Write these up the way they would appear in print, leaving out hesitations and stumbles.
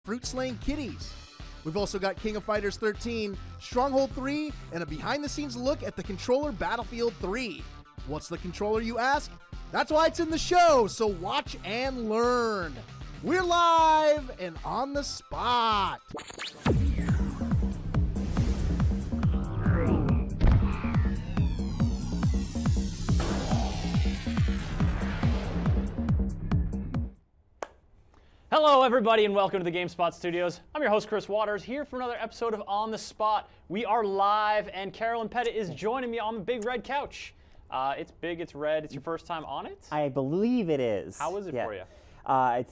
Fruit Slaying Kitties. We've also got King of Fighters 13, Stronghold 3, and a behind-the-scenes look at the controller Battlefield 3. What's the controller, you ask? That's why it's in the show, so watch and learn. We're live and on the spot. Hello everybody and welcome to the GameSpot studios. I'm your host Chris Waters, here for another episode of On the Spot. We are live and Carolyn Pettit is joining me on the big red couch. It's big, it's red, it's your first time on it? I believe it is. How is it for you? I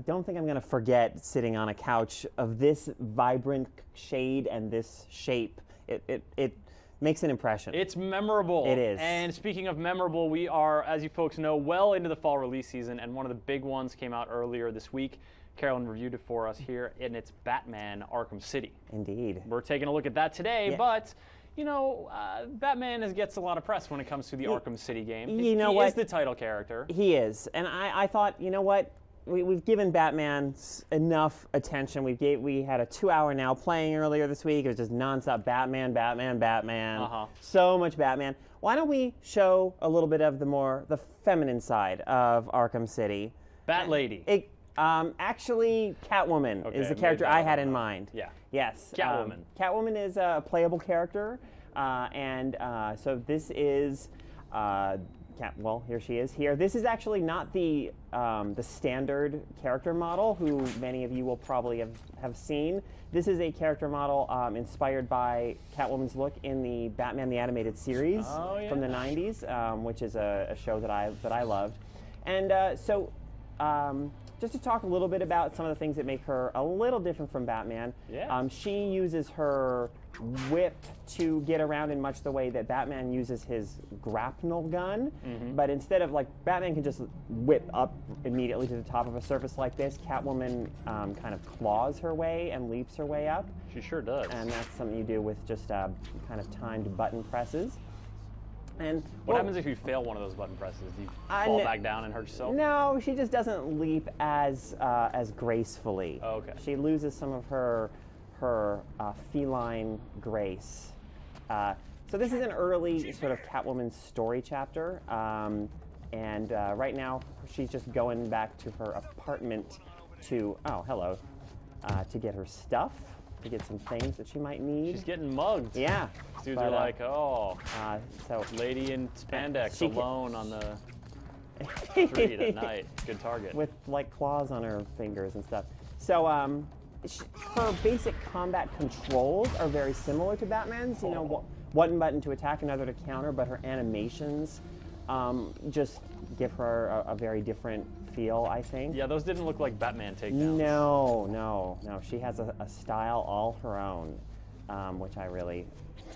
don't think I'm going to forget sitting on a couch of this vibrant shade and this shape. It makes an impression. It's memorable. It is. And speaking of memorable, we are, as you folks know, well into the fall release season, and one of the big ones came out earlier this week. Carolyn reviewed it for us here, and it's Batman Arkham City. Indeed. We're taking a look at that today, Yeah. But you know, Batman gets a lot of press when it comes to the Arkham City game. You know he what? is the title character. He is. And I thought, you know what? We've given Batman enough attention. We had a 2-hour now playing earlier this week. It was just nonstop Batman, Batman, Batman. So much Batman. Why don't we show a little bit of the feminine side of Arkham City? Bat Lady. Actually, Catwoman is the character I had in mind. Yeah. Yes. Catwoman. Catwoman is a playable character, so this is. Well, here she is. Here, this is actually not the standard character model, who many of you will probably have seen. This is a character model inspired by Catwoman's look in the Batman the Animated Series from the '90s, which is a show that I loved. And just to talk a little bit about some of the things that make her a little different from Batman. Yeah. She uses her whip to get around in much the way that Batman uses his grapnel gun. But instead of, like, Batman can just whip up immediately to the top of a surface like this, Catwoman kind of claws her way and leaps her way up. She sure does. And that's something you do with just kind of timed button presses. And what happens if you fail one of those button presses? Do you fall back down and hurt yourself? No, she just doesn't leap as gracefully. Oh, okay. She loses some of her feline grace. So this is an early sort of Catwoman story chapter, and right now she's just going back to her apartment to to get her stuff. To get some things that she might need. She's getting mugged. Yeah. Dudes are like, so lady in spandex alone on the street at night. Good target. With, like, claws on her fingers and stuff. So her basic combat controls are very similar to Batman's. You know, one button to attack, another to counter, but her animations just give her a very different feel, I think. Yeah, those didn't look like Batman takedowns. No. She has a style all her own, which I really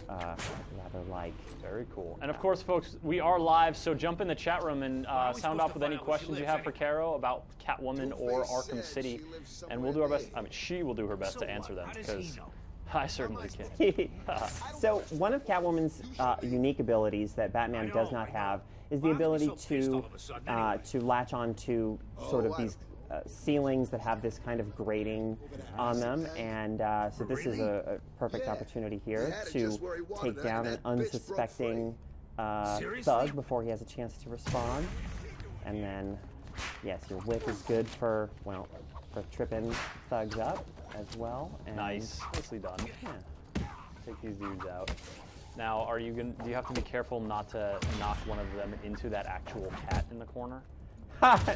rather like. Very cool. And of course, folks, we are live, so jump in the chat room and sound off with any questions you have for Caro about Catwoman or Arkham City, and we'll do our best. I mean, she will do her best to answer them, because I certainly can't. So one of Catwoman's unique abilities that Batman does not have is the ability to latch on to sort of these ceilings that have this kind of grating on them, and so this is a perfect opportunity here to take down an unsuspecting thug before he has a chance to respond. And then, yes, your whip is good for tripping thugs up as well. And nice, nicely done. Yeah. Take these dudes out. Now, do you have to be careful not to knock one of them into that actual cat in the corner?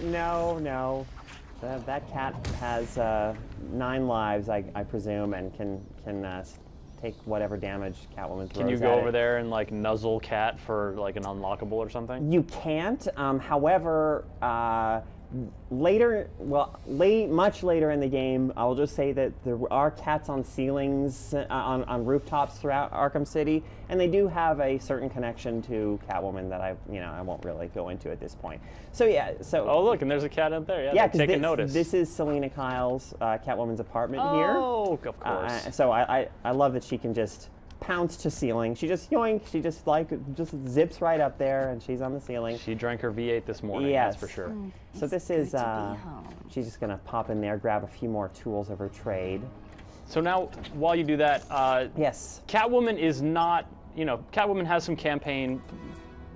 No. That cat has 9 lives, I presume, and can take whatever damage Catwoman throws. Can you go over there and, like, nuzzle Cat for, like, an unlockable or something? You can't. However, much later in the game, I will just say that there are cats on ceilings, on rooftops throughout Arkham City, and they do have a certain connection to Catwoman that I won't really go into at this point. So yeah, oh, look, and there's a cat up there. Yeah, taking notice. This is Selena Kyle's Catwoman's apartment here. Oh, of course. So I love that she can just pounce to ceiling. She just yoink. She just just zips right up there, and she's on the ceiling. She drank her V8 this morning. Yes. That's for sure. So this is she's just gonna pop in there, grab a few more tools of her trade. So now, while you do that, yes, Catwoman is not. You know, Catwoman has some campaign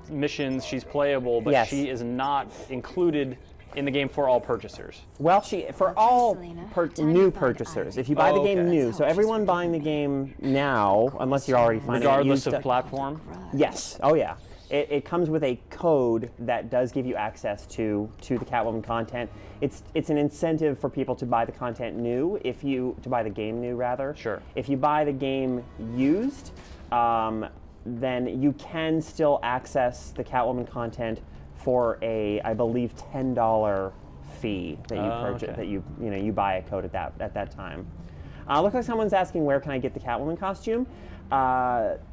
missions. She's playable, but yes. she is not included in the game for all purchasers. Well, for all new purchasers, if you buy the game new, so everyone buying the game now, unless you're already finding regardless of platform. Yes. Oh yeah. It comes with a code that does give you access to the Catwoman content. It's an incentive for people to buy the content new, to buy the game new rather. Sure. If you buy the game used, then you can still access the Catwoman content for I believe, $10 fee that you purchase, okay. that you buy a code at that time. Looks like someone's asking, where can I get the Catwoman costume?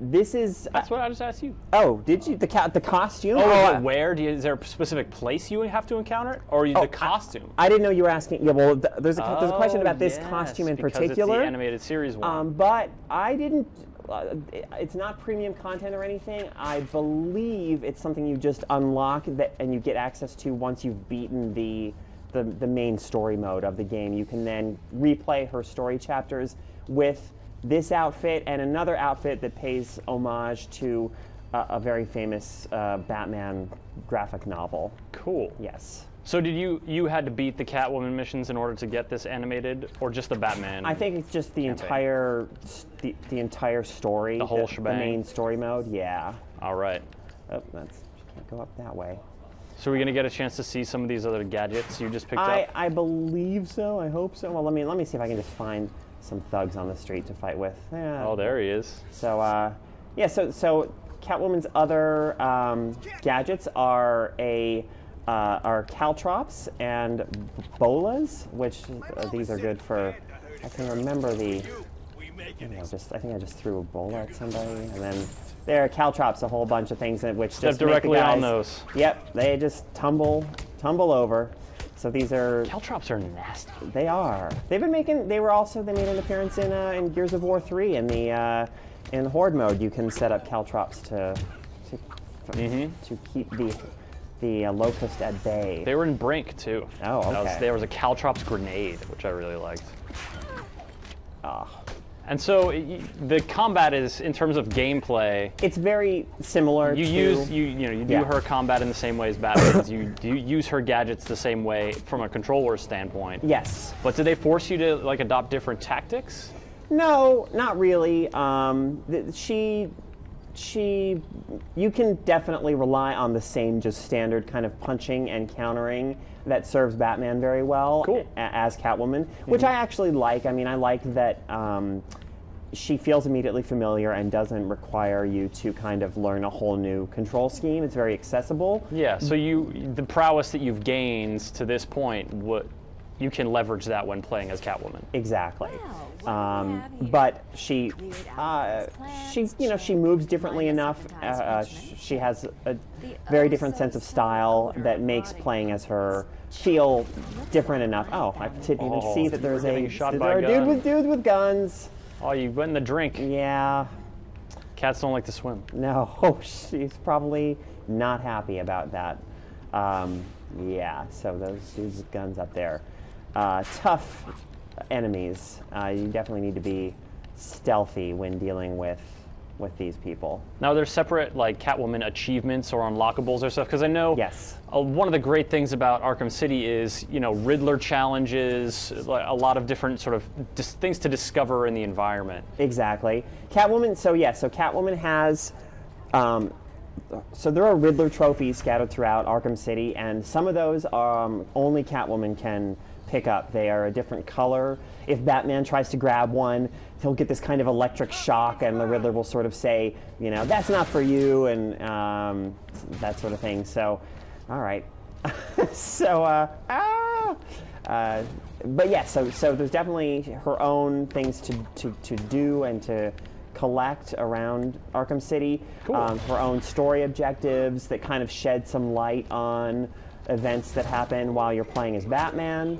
This is. That's what I just asked you. Oh, did you the costume? Oh, where? Is there a specific place you have to encounter it, or the costume? I didn't know you were asking. Yeah, well, there's a question about this costume in because particular. It's the animated series one. But I didn't. It's not premium content or anything. I believe it's something you just unlock and you get access to once you've beaten the main story mode of the game. You can then replay her story chapters with this outfit and another outfit that pays homage to a very famous Batman graphic novel. Cool. Yes. So did you had to beat the Catwoman missions in order to get this animated, or just the Batman? I think it's just the entire story. The whole shebang. The main story mode. Yeah. All right. Oh, can't go up that way. So we're gonna get a chance to see some of these other gadgets you just picked up. I believe so. I hope so. Well, let me see if I can just find some thugs on the street to fight with. Yeah. Oh, there he is. So yeah. So Catwoman's other gadgets are caltrops and bolas, which these are good for. I can remember the. I think I just threw a bola at somebody, and then there are caltrops, a whole bunch of things in which Step just directly make the guys, on those. Yep, they just tumble over. So these are. Caltrops are nasty. They are. They've been making. They made an appearance in Gears of War 3 in Horde mode. You can set up caltrops to keep the locust at bay. They were in Brink too. Oh, okay. There was a caltrops grenade, which I really liked. And so the combat is, in terms of gameplay, it's very similar. You do her combat in the same way as Batman's. you use her gadgets the same way from a controller standpoint. Yes. But do they force you to adopt different tactics? No, not really. You can definitely rely on the same just standard kind of punching and countering that serves Batman very well. Cool. As Catwoman, which I actually like. I mean, I like that she feels immediately familiar and doesn't require you to kind of learn a whole new control scheme. It's very accessible. Yeah, so the prowess that you've gained to this point, you can leverage that when playing as Catwoman. Exactly. But she moves differently enough. She has a very different sense of style that makes playing as her feel different enough. Oh, I didn't even see that there's a dude with guns. Oh, you went in the drink. Yeah. Cats don't like to swim. No, she's probably not happy about that. Yeah, so those dudes with guns up there. Tough enemies. You definitely need to be stealthy when dealing with these people. Now, there's separate Catwoman achievements or unlockables or stuff, because I know one of the great things about Arkham City is Riddler challenges, a lot of different sort of things to discover in the environment. Exactly. Catwoman. So Catwoman has. So there are Riddler trophies scattered throughout Arkham City, and some of those only Catwoman can pick up. They are a different color. If Batman tries to grab one, he'll get this kind of electric shock, and the Riddler will sort of say, that's not for you, and that sort of thing. So, all right. But yeah, so there's definitely her own things to do and to collect around Arkham City. Cool. Her own story objectives that kind of shed some light on events that happen while you're playing as Batman.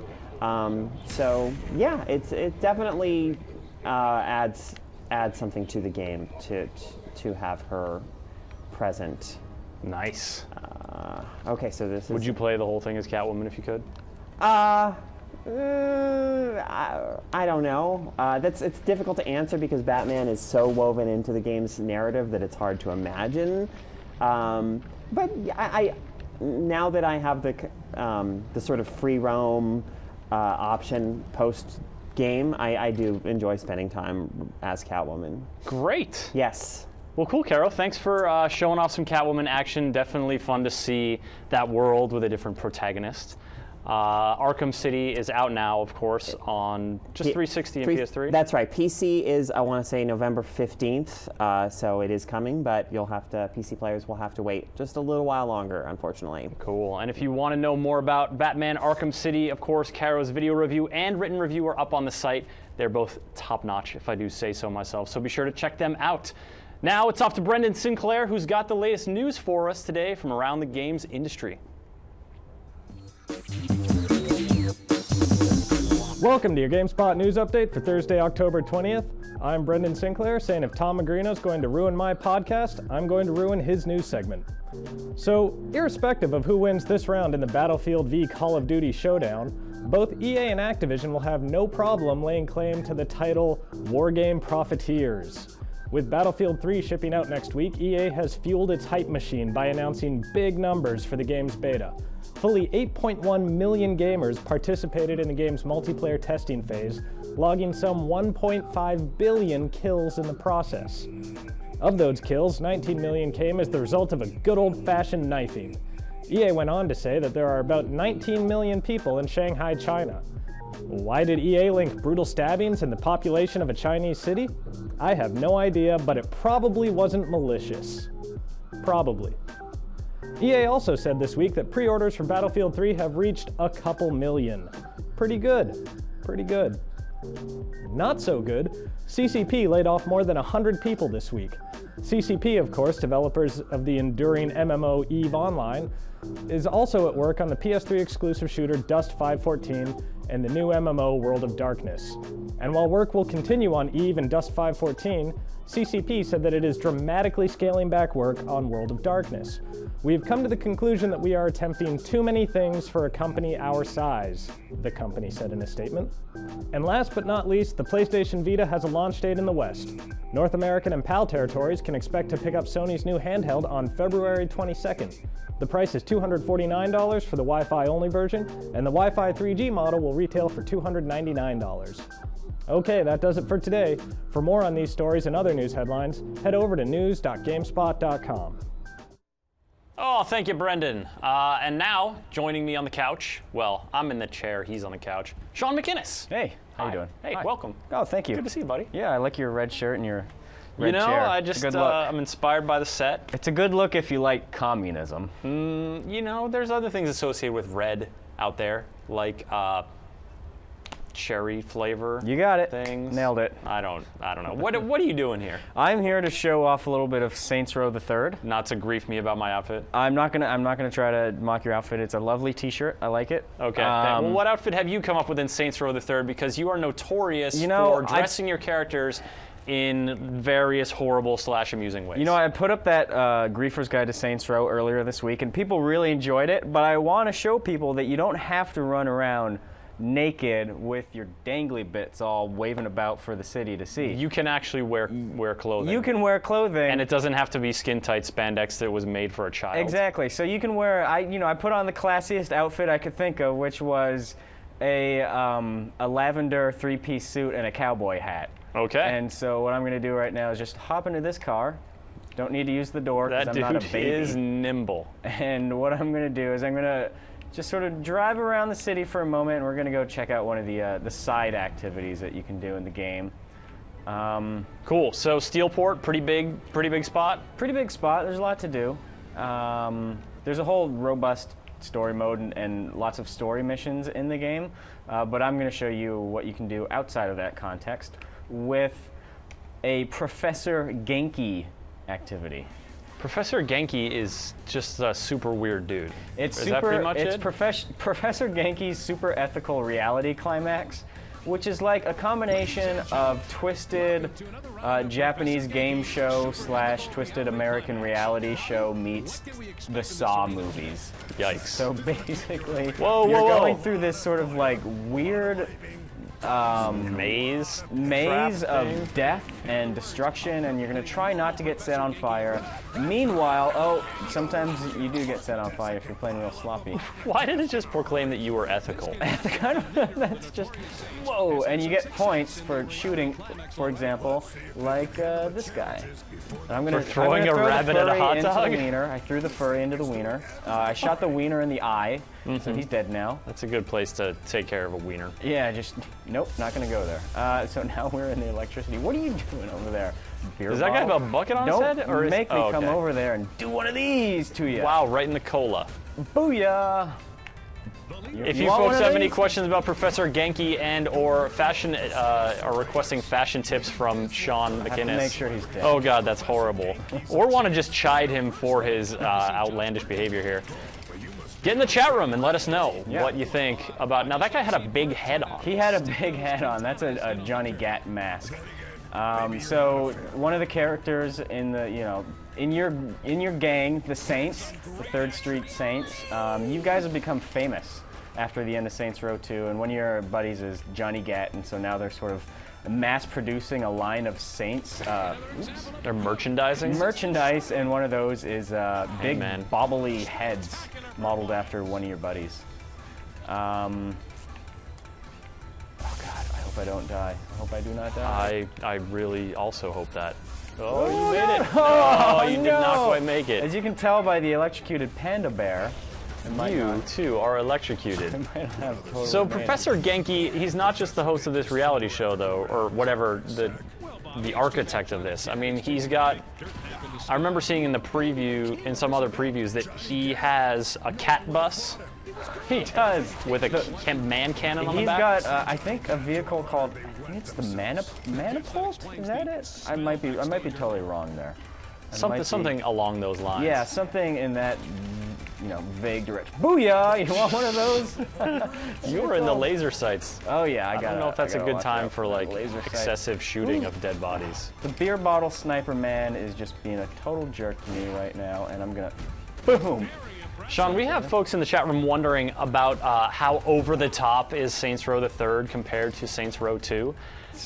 So yeah, it definitely adds add something to the game to have her present. Nice. Okay, so this is... Would you play the whole thing as Catwoman if you could? I don't know. It's difficult to answer because Batman is so woven into the game's narrative that it's hard to imagine. But I now that I have the sort of free roam option post game, I do enjoy spending time as Catwoman. Great. Yes. Well, cool, Carol. Thanks for showing off some Catwoman action. Definitely fun to see that world with a different protagonist. Arkham City is out now, of course, on just 360 and PS3. That's right. PC is, I want to say, November 15th, so it is coming, but PC players will have to wait just a little while longer, unfortunately. Cool. And if you want to know more about Batman Arkham City, of course, Caro's video review and written review are up on the site. They're both top-notch, if I do say so myself, so be sure to check them out. Now it's off to Brendan Sinclair, who's got the latest news for us today from around the games industry. Welcome to your GameSpot news update for Thursday, October 20th. I'm Brendan Sinclair, saying if Tom Magrino's going to ruin my podcast, I'm going to ruin his news segment. So, irrespective of who wins this round in the Battlefield v Call of Duty showdown, both EA and Activision will have no problem laying claim to the title Wargame Profiteers. With Battlefield 3 shipping out next week, EA has fueled its hype machine by announcing big numbers for the game's beta. Fully 8.1 million gamers participated in the game's multiplayer testing phase, logging some 1.5 billion kills in the process. Of those kills, 19 million came as the result of a good old-fashioned knifing. EA went on to say that there are about 19 million people in Shanghai, China. Why did EA link brutal stabbings and the population of a Chinese city? I have no idea, but it probably wasn't malicious. Probably. EA also said this week that pre-orders for Battlefield 3 have reached a couple million. Pretty good. Pretty good. Not so good, CCP laid off more than 100 people this week. CCP, of course, developers of the enduring MMO EVE Online, is also at work on the PS3 exclusive shooter Dust 514 and the new MMO World of Darkness. And while work will continue on EVE and Dust 514, CCP said that it is dramatically scaling back work on World of Darkness. We have come to the conclusion that we are attempting too many things for a company our size, the company said in a statement. And last but not least, the PlayStation Vita has a launch date in the West. North American and PAL territories can expect to pick up Sony's new handheld on February 22nd. The price is $249 for the Wi-Fi only version, and the Wi-Fi 3G model will retail for $299. Okay, that does it for today. For more on these stories and other news headlines, head over to news.gamespot.com. Oh, thank you, Brendan. And now, joining me on the couch, well, I'm in the chair, he's on the couch, Sean McInnes. Hey, how you doing? Hey, Hi. Welcome. Oh, thank you. Good to see you, buddy. Yeah, I like your red shirt and your red chair. I just, I'm inspired by the set. It's a good look if you like communism. There's other things associated with red out there, like cherry flavor. You got it. Things. Nailed it. I don't know. What are you doing here? I'm here to show off a little bit of Saints Row the Third. Not to grief me about my outfit. I'm not gonna try to mock your outfit. It's a lovely T-shirt. I like it. Okay. Well, what outfit have you come up with in Saints Row the Third? Because you are notorious for dressing your characters in various horrible / amusing ways. I put up that Griefer's Guide to Saints Row earlier this week, and people really enjoyed it. But I want to show people that you don't have to run around naked with your dangly bits all waving about for the city to see. You can actually wear clothing. You can wear clothing. And it doesn't have to be skin-tight spandex that was made for a child. Exactly. So you can wear, I put on the classiest outfit I could think of, which was a lavender 3-piece suit and a cowboy hat. Okay. And so what I'm going to do right now is just hop into this car. Don't need to use the door because I'm not a baby. That dude is nimble. And what I'm going to do is I'm going to just sort of drive around the city for a moment, and we're going to go check out one of the side activities that you can do in the game. Cool. So Steelport, pretty big spot? Pretty big spot. There's a lot to do. There's a whole robust story mode and lots of story missions in the game, but I'm going to show you what you can do outside of that context with a Professor Genki activity. Professor Genki is just a super weird dude. Is that pretty much it? Professor Genki's super ethical reality climax, which is like a combination of twisted Japanese game show / twisted American reality show meets the Saw movies. Yikes. So basically, Whoa, you're whoa, whoa. going through this sort of like weird maze of thing? death and destruction, and you're going to try not to get set on fire. Meanwhile, sometimes you do get set on fire if you're playing real sloppy. Why did it just proclaim that you were ethical? That's just, whoa, and you get points for shooting, for example, like this guy. And I'm gonna, For throwing a rabbit at a hot dog? I threw the furry into the wiener. I shot the wiener in the eye, so he's dead now. That's a good place to take care of a wiener. Yeah, just, nope, not gonna go there. So now we're in the electricity. What are you doing over there? Beer Does that guy have bottle? a bucket on his Don't head? Or make me oh, come okay. over there and do one of these to you. Wow, right in the cola. Booyah! If you want folks one of have any these? questions about Professor Genki and or fashion, are requesting fashion tips from Sean I have McInnes. to make sure he's dead. Oh God, that's horrible. Or want to just chide him for his outlandish behavior here. Get in the chat room and let us know what you think about. Now that guy had a big head on. He had a big hat on. That's a Johnny Gat mask. So one of the characters in the, in your gang, the Saints, the 3rd Street Saints, you guys have become famous after the end of Saints Row 2, and one of your buddies is Johnny Gat, and so now they're sort of mass producing a line of Saints. They're merchandising. Merchandise, and one of those is big man. bobbly heads modeled after one of your buddies. Oh God, I hope I don't die. I hope I do not die. I really also hope that. Oh, you Oh, made no. it. Oh, you did no. not quite make it. As you can tell by the electrocuted panda bear, You, too, are electrocuted. might have total So advantage. Professor Genki, he's not just the host of this reality show, though, or whatever, the architect of this. I mean, he's got... I remember seeing in the preview, in some other previews, that he has a cat bus He does. with a man cannon on the He's back. got, I think, a vehicle called, I think it's the Manipult? Is that it? I might be totally wrong there. I might be- Something along those lines. Yeah, something in that, vague direction. Booyah! You want one of those? You were in the laser sights. Oh yeah, I don't know if that's a good time for like laser sight. excessive shooting of dead bodies. The beer bottle sniper man is just being a total jerk to me right now, and I'm gonna, boom. Sean, we have folks in the chat room wondering about how over the top is Saints Row the Third compared to Saints Row 2.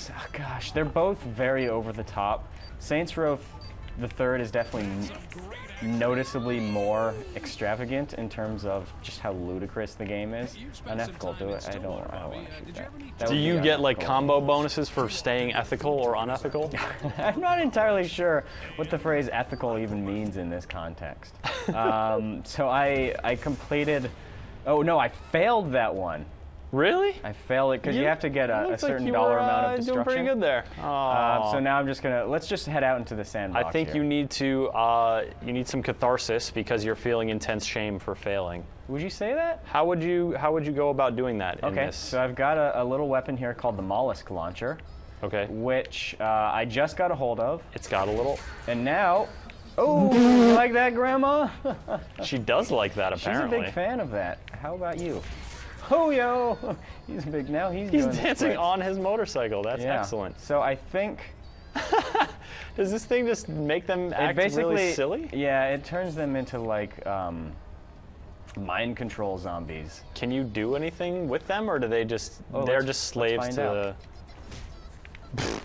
Oh, gosh, they're both very over the top. Saints Row the Third is definitely noticeably more extravagant in terms of just how ludicrous the game is. Unethical, do it. I don't want to shoot that. That Do would you be get like unethical. combo bonuses for staying ethical or unethical? I'm not entirely sure what the phrase ethical even means in this context. So I completed, oh no, I failed that one. Really? I failed it because you have to get a certain dollar amount of destruction. Doing pretty good there. So now I'm just gonna, let's just head out into the sandbox I think here. you need to you need some catharsis because you're feeling intense shame for failing. Would you say that? How would you go about doing that in Okay, this? so I've got a little weapon here called the mollusk launcher, Okay. which I just got a hold of, It's got a little. and now, oh, you like that, Grandma? She does like that She's apparently. a big fan of that. How about you? Oh, yo! He's big now. He's He's doing the dancing splits. on his motorcycle. That's Yeah. excellent. So I think Does this thing just make them it act basically, really silly? yeah, it turns them into like mind control zombies. Can you do anything with them, or do they just Oh, they're let's- just let's slaves find to out. the?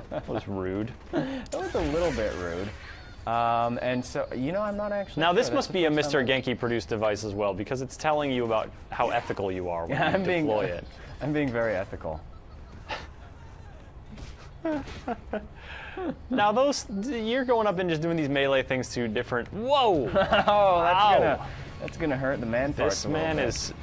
That was rude. That was a little bit rude. And so, I'm not actually Now sure. this That's must the be a first time Mr. Genki produced device as well, because it's telling you about how ethical you are when you deploy it. I'm being very ethical. Now you're going up and just doing these melee things to different. Whoa! Oh, that's gonna hurt the man parts. This a little man bit.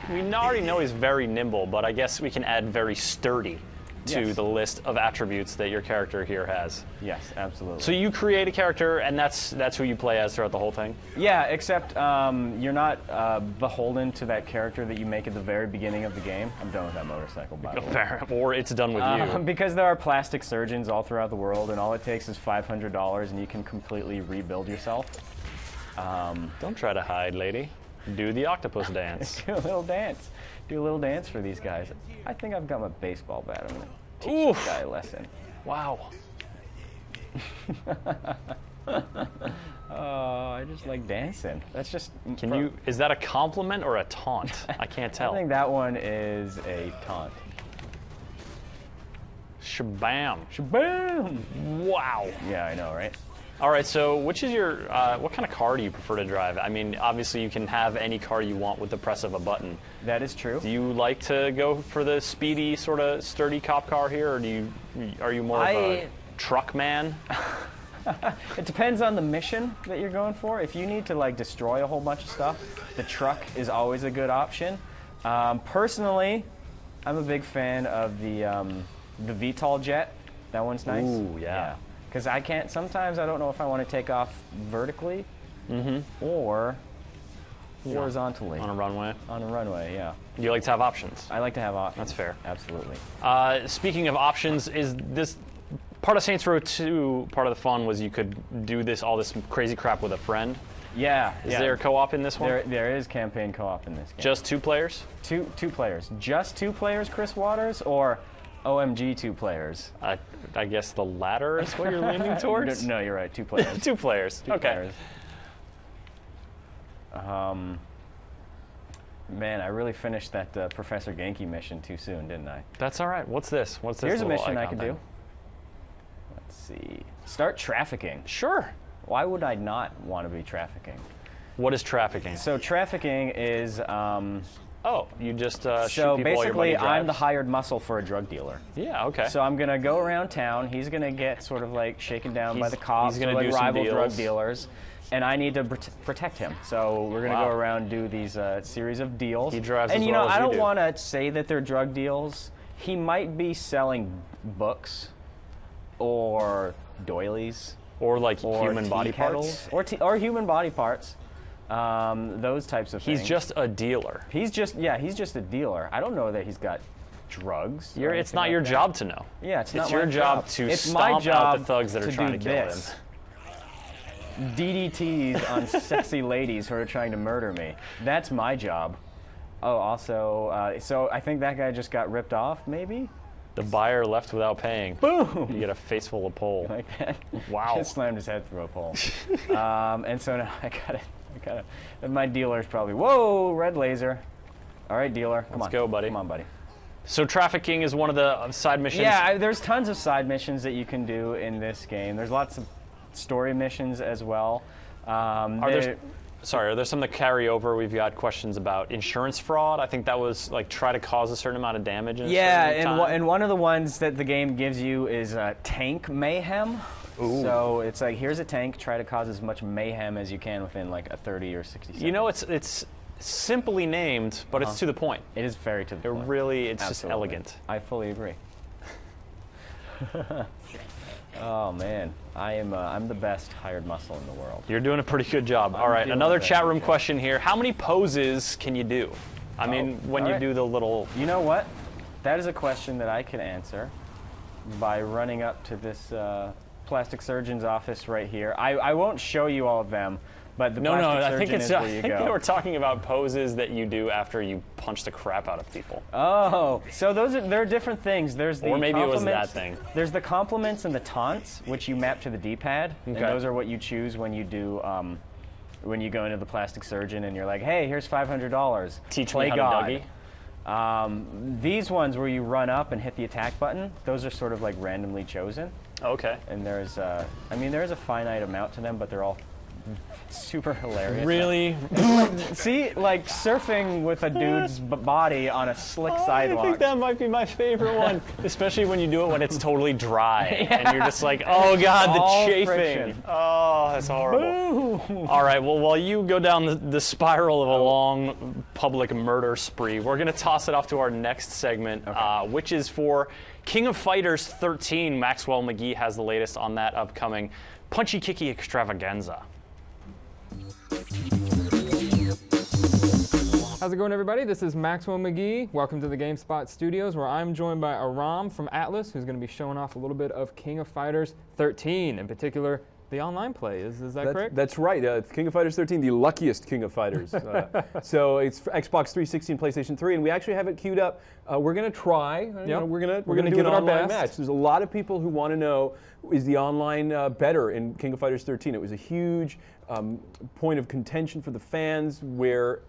we already know he's very nimble, but I guess we can add very sturdy to Yes. the list of attributes that your character here has. Yes, absolutely. So you create a character, and that's who you play as throughout the whole thing? Yeah, except you're not beholden to that character that you make at the very beginning of the game. I'm done with that motorcycle, by the way. Or it's done with you. Because there are plastic surgeons all throughout the world, and all it takes is $500, and you can completely rebuild yourself. Don't try to hide, lady. Do the octopus dance. Do a little dance. Do a little dance for these guys. I think I've got my baseball bat. I'm going to teach this guy a lesson. Wow. Oh, I just like dancing. That's just... Is that a compliment or a taunt? I can't tell. I think that one is a taunt. Shabam. Shabam! Wow. Yeah, I know, right? All right, so which is your, what kind of car do you prefer to drive? I mean, obviously you can have any car you want with the press of a button. That is true. Do you like to go for the speedy, sort of sturdy cop car here, or are you more of a truck man? It depends on the mission that you're going for. If you need to like destroy a whole bunch of stuff, the truck is always a good option. Personally, I'm a big fan of the VTOL jet. That one's nice. Ooh, yeah. Because sometimes I don't know if I want to take off vertically or horizontally. On a runway? On a runway, yeah. You like to have options? I like to have options. That's fair. Absolutely. Speaking of options, is this part of Saints Row 2, part of the fun was you could do all this crazy crap with a friend? Yeah. Is there co-op in this one? There is campaign co-op in this game. Just 2 players? Two players. Just 2 players, Chris Waters, or OMG 2 players? I guess the latter is what you're leaning towards? No, you're right. 2 players. 2 players. Two okay. Players. Man, I really finished that Professor Genki mission too soon, didn't I? That's all right. What's this? What's this? Here's a mission I icon can thing? do. Let's see. Start trafficking. Sure. Why would I not want to be trafficking? What is trafficking? So trafficking is... you just shoot so people while your buddy basically, I'm the drives? hired muscle for a drug dealer. Yeah, okay. So I'm going to go around town. He's going to get sort of like shaken down by the cops, he's gonna or do like some rival drug deals. dealers. And I need to protect him. So we're going to go around do these series of deals. He drives and as you well know, as I you don't do. want to say that they're drug deals. He might be selling books or doilies. Or like Or human body tea parts? kettles, or human body parts. Those types of things. He's just a dealer. He's just a dealer. I don't know that he's got drugs. or It's anything not like your that. job to know. Yeah, it's not It's your my job to It's my stomp job out the thugs that are trying to do kill this. him. DDTs on sexy ladies who are trying to murder me. That's my job. Oh, also, so I think that guy just got ripped off, maybe? The buyer left without paying. Boom! You get a face full of pole. Like that. Wow. Just slammed his head through a pole. And so now I gotta, and my dealer's probably, whoa, red laser. All right, dealer, come on. Let's go, buddy. Come on, buddy. So trafficking is one of the side missions? Yeah, there's tons of side missions that you can do in this game. There's lots of story missions as well. Are there some that carry over? We've got questions about insurance fraud. I think that was like try to cause a certain amount of damage in a certain time. And one of the ones that the game gives you is tank mayhem. Ooh. So it's like, here's a tank, try to cause as much mayhem as you can within like a 30 or 60 seconds. You know, it's simply named, but it's to the point. It is very to the point. It's Absolutely. just elegant. I fully agree. Oh man, I'm the best hired muscle in the world. You're doing a pretty good job. All right, doing another a very chat good room job. question here. How many poses can you do? I mean, when all you right. do the little... You know what? That is a question that I could answer by running up to this plastic surgeon's office right here. I won't show you all of them, but the plastic I think surgeon it's. is where I you think go. they were talking about poses that you do after you punch the crap out of people. Oh, so there are different things. There's the Or maybe it was that compliments- thing. There's the compliments and the taunts, which you map to the D-pad, and Okay. those are what you choose when you do. When you go into the plastic surgeon and you're like, hey, here's $500. Teach Play me how God. to Dougie. These ones where you run up and hit the attack button, those are sort of like randomly chosen. Okay. And there's a finite amount to them, but they're all super hilarious. Really? See, like surfing with a dude's body on a slick sidewalk. I think that might be my favorite one, especially when you do it when it's totally dry and you're just like, oh god, the All chafing. friction. Oh, that's horrible. All right, well, while you go down the spiral of a long public murder spree, we're gonna toss it off to our next segment, which is for King of Fighters 13. Maxwell McGee has the latest on that upcoming Punchy Kicky Extravaganza. How's it going, everybody? This is Maxwell McGee. Welcome to the GameSpot studios, where I'm joined by Aram from Atlas, who's going to be showing off a little bit of King of Fighters 13, in particular, the online play. Is that correct? That's right. King of Fighters 13, the luckiest King of Fighters. So it's for Xbox 360 and PlayStation 3, and we actually have it queued up. We're going to try. We're going to do an online match. There's a lot of people who want to know, is the online better in King of Fighters 13? It was a huge point of contention for the fans where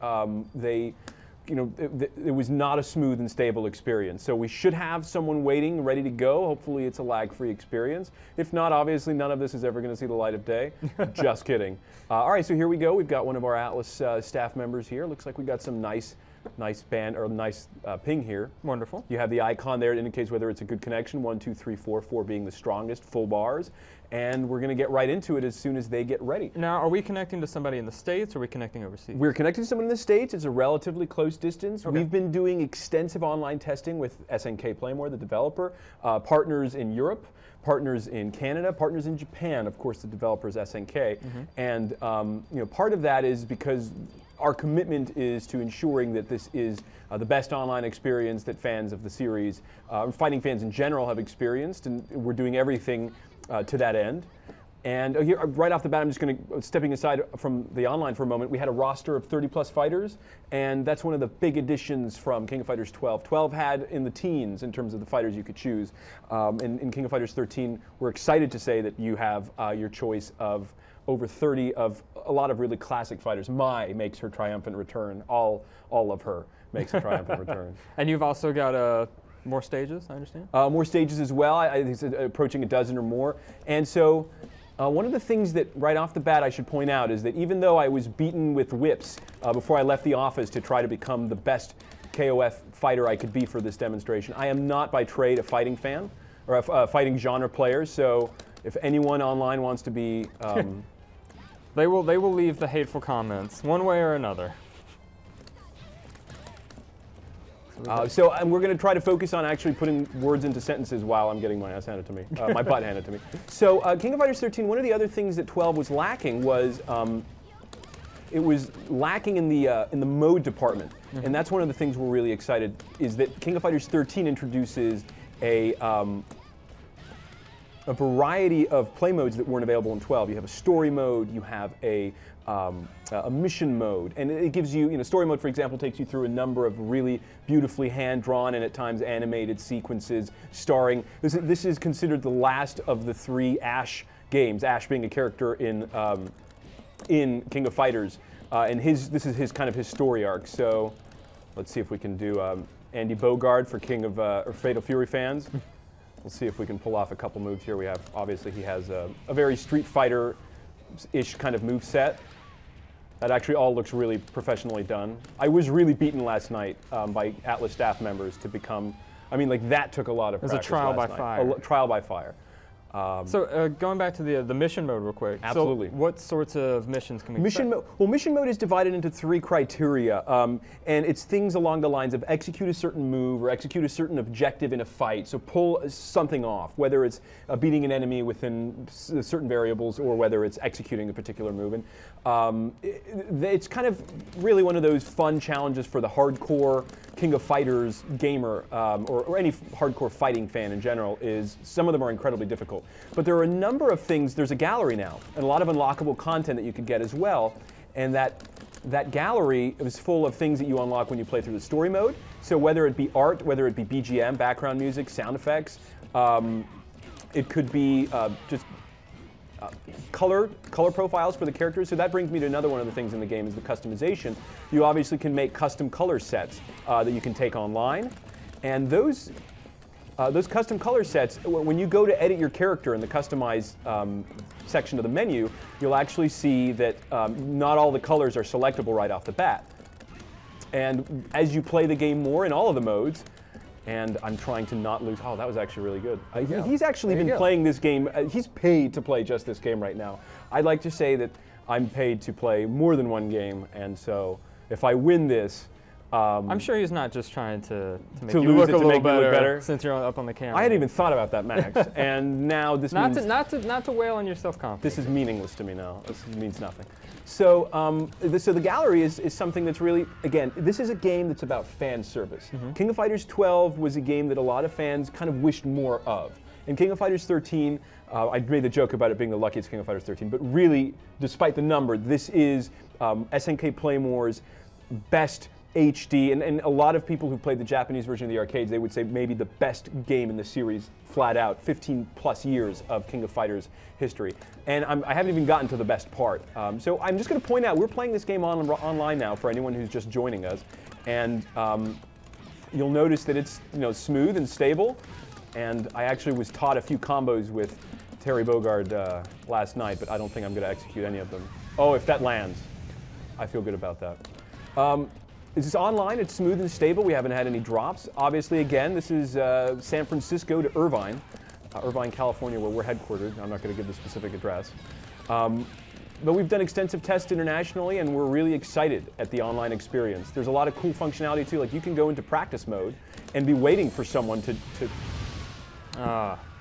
it was not a smooth and stable experience. So we should have someone waiting, ready to go. Hopefully it's a lag-free experience. If not, obviously none of this is ever going to see the light of day. Just kidding. All right, so here we go. We've got one of our Atlas staff members here. Looks like we got some nice band or nice ping here. Wonderful. You have the icon there. It indicates whether it's a good connection. 1, 2, 3, 4, 4 being the strongest, full bars. And we're going to get right into it as soon as they get ready. Now, are we connecting to somebody in the States, or are we connecting overseas? We're connecting to someone in the States. It's a relatively close distance. Okay. We've been doing extensive online testing with SNK Playmore, the developer, partners in Europe, partners in Canada, partners in Japan. Of course, the developer is SNK. And part of that is because our commitment is to ensuring that this is the best online experience that fans of the series, fighting fans in general, have experienced, and we're doing everything to that end. And here, right off the bat, I'm just going to, stepping aside from the online for a moment, we had a roster of 30-plus fighters, and that's one of the big additions from King of Fighters 12. 12 had in the teens in terms of the fighters you could choose. In King of Fighters 13, we're excited to say that you have your choice of over 30 of a lot of really classic fighters. Mai makes her triumphant return. All of her makes a triumphant return. And you've also got more stages, I understand? More stages as well. I think it's approaching a dozen or more. And so one of the things that right off the bat I should point out is that even though I was beaten with whips before I left the office to try to become the best KoF fighter I could be for this demonstration, I am not by trade a fighting fan or a fighting genre player. So if anyone online wants to be... They will leave the hateful comments, one way or another. And we're going to try to focus on actually putting words into sentences while I'm getting my ass handed to me, my butt handed to me. So King of Fighters 13, one of the other things that 12 was lacking was it was lacking in the mode department. And that's one of the things we're really excited, is that King of Fighters 13 introduces a variety of play modes that weren't available in 12. You have a story mode, you have a mission mode, and it gives you, story mode, for example, takes you through a number of really beautifully hand-drawn and at times animated sequences starring, this is considered the last of the 3 Ash games, Ash being a character in King of Fighters, and this is his kind of his story arc. So let's see if we can do Andy Bogard for King of or Fatal Fury fans. We'll see if we can pull off a couple moves here. We have, obviously, he has a very Street Fighter-ish kind of move set. That actually all looks really professionally done. I was really beaten last night by Atlas staff members to become, that took a lot of practice. It was a trial by fire. Trial by fire. So going back to the mission mode real quick. Absolutely. So what sorts of missions can we expect? Mission mode is divided into 3 criteria, and it's things along the lines of execute a certain move or execute a certain objective in a fight. So pull something off, whether it's beating an enemy within certain variables or whether it's executing a particular move. And it's kind of really one of those fun challenges for the hardcore King of Fighters gamer or any hardcore fighting fan in general. Is some of them are incredibly difficult. But there are a number of things, there's a gallery now, and a lot of unlockable content that you could get as well, and that gallery is full of things that you unlock when you play through the story mode. So whether it be art, whether it be BGM, background music, sound effects, it could be just color profiles for the characters. So that brings me to another one of the things in the game is the customization. You obviously can make custom color sets that you can take online, and those custom color sets, when you go to edit your character in the customize section of the menu, you'll actually see that not all the colors are selectable right off the bat. And as you play the game more in all of the modes, and I'm trying to not lose, that was actually really good. He's actually been playing this game, he's paid to play just this game right now. I'd like to say that I'm paid to play more than one game, and so if I win this, I'm sure he's not just trying to make To you lose look it a to little make me look better, better? since you're up on the camera. I hadn't even thought about that, Max. And now this not means to wail on your self-confidence. this is meaningless to me now. This means nothing. So, so the gallery is something that's really, again, this is a game that's about fan service. King of Fighters 12 was a game that a lot of fans kind of wished more of. And King of Fighters 13, I made the joke about it being the luckiest King of Fighters 13, but really, despite the number, this is SNK Playmore's best HD, and a lot of people who played the Japanese version of the arcades, they would say maybe the best game in the series, flat out, 15 plus years of King of Fighters history. And I haven't even gotten to the best part. So I'm just going to point out, we're playing this game online now for anyone who's just joining us. And you'll notice that it's smooth and stable. And I actually was taught a few combos with Terry Bogard last night, but I don't think I'm going to execute any of them. Oh, if that lands, I feel good about that. This is online, it's smooth and stable, we haven't had any drops. Obviously, again, this is San Francisco to Irvine, California, where we're headquartered. I'm not going to give the specific address. But we've done extensive tests internationally, and we're really excited at the online experience. There's a lot of cool functionality, too, like you can go into practice mode and be waiting for someone to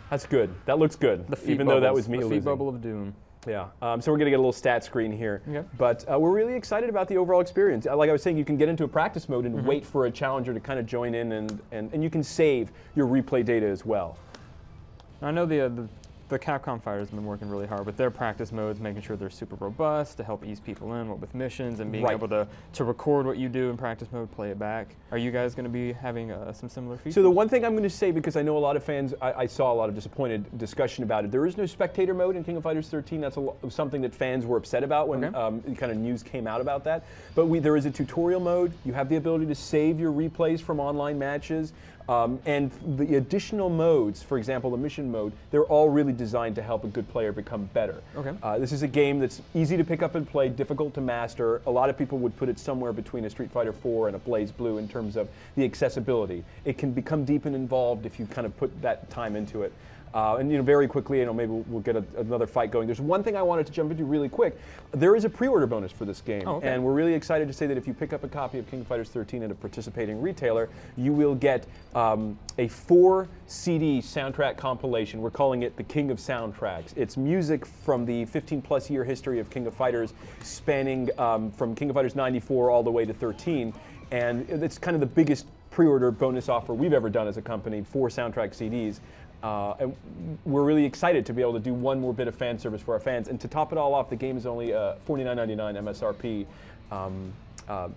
that's good. That looks good, even though that was me losing. The feed bubble of doom. Yeah, so we're going to get a little stat screen here. Okay. But we're really excited about the overall experience. Like I was saying, you can get into a practice mode and wait for a challenger to kind of join in, and you can save your replay data as well. I know the Capcom fighters have been working really hard with their practice modes, making sure they're super robust to help ease people in with missions and being able to record what you do in practice mode, play it back. Are you guys going to be having some similar features? So the one thing I'm going to say, because I know a lot of fans, I saw a lot of disappointed discussion about it, there is no spectator mode in King of Fighters 13. That's something that fans were upset about when kind of news came out about that. But there is a tutorial mode. You have the ability to save your replays from online matches. And the additional modes, for example, the mission mode, they're all really designed to help a good player become better. Okay. This is a game that's easy to pick up and play, difficult to master. A lot of people would put it somewhere between a Street Fighter 4 and a Blaze Blue in terms of the accessibility. It can become deep and involved if you kind of put that time into it. And very quickly, maybe we'll get another fight going. There's one thing I wanted to jump into really quick. There is a pre-order bonus for this game, and we're really excited to say that if you pick up a copy of King of Fighters 13 at a participating retailer, you will get a 4-CD soundtrack compilation. We're calling it the King of Soundtracks. It's music from the 15-plus year history of King of Fighters, spanning from King of Fighters 94 all the way to 13, and it's kind of the biggest pre-order bonus offer we've ever done as a company for soundtrack CDs. And we're really excited to be able to do one more bit of fan service for our fans. And to top it all off, the game is only $49.99 MSRP.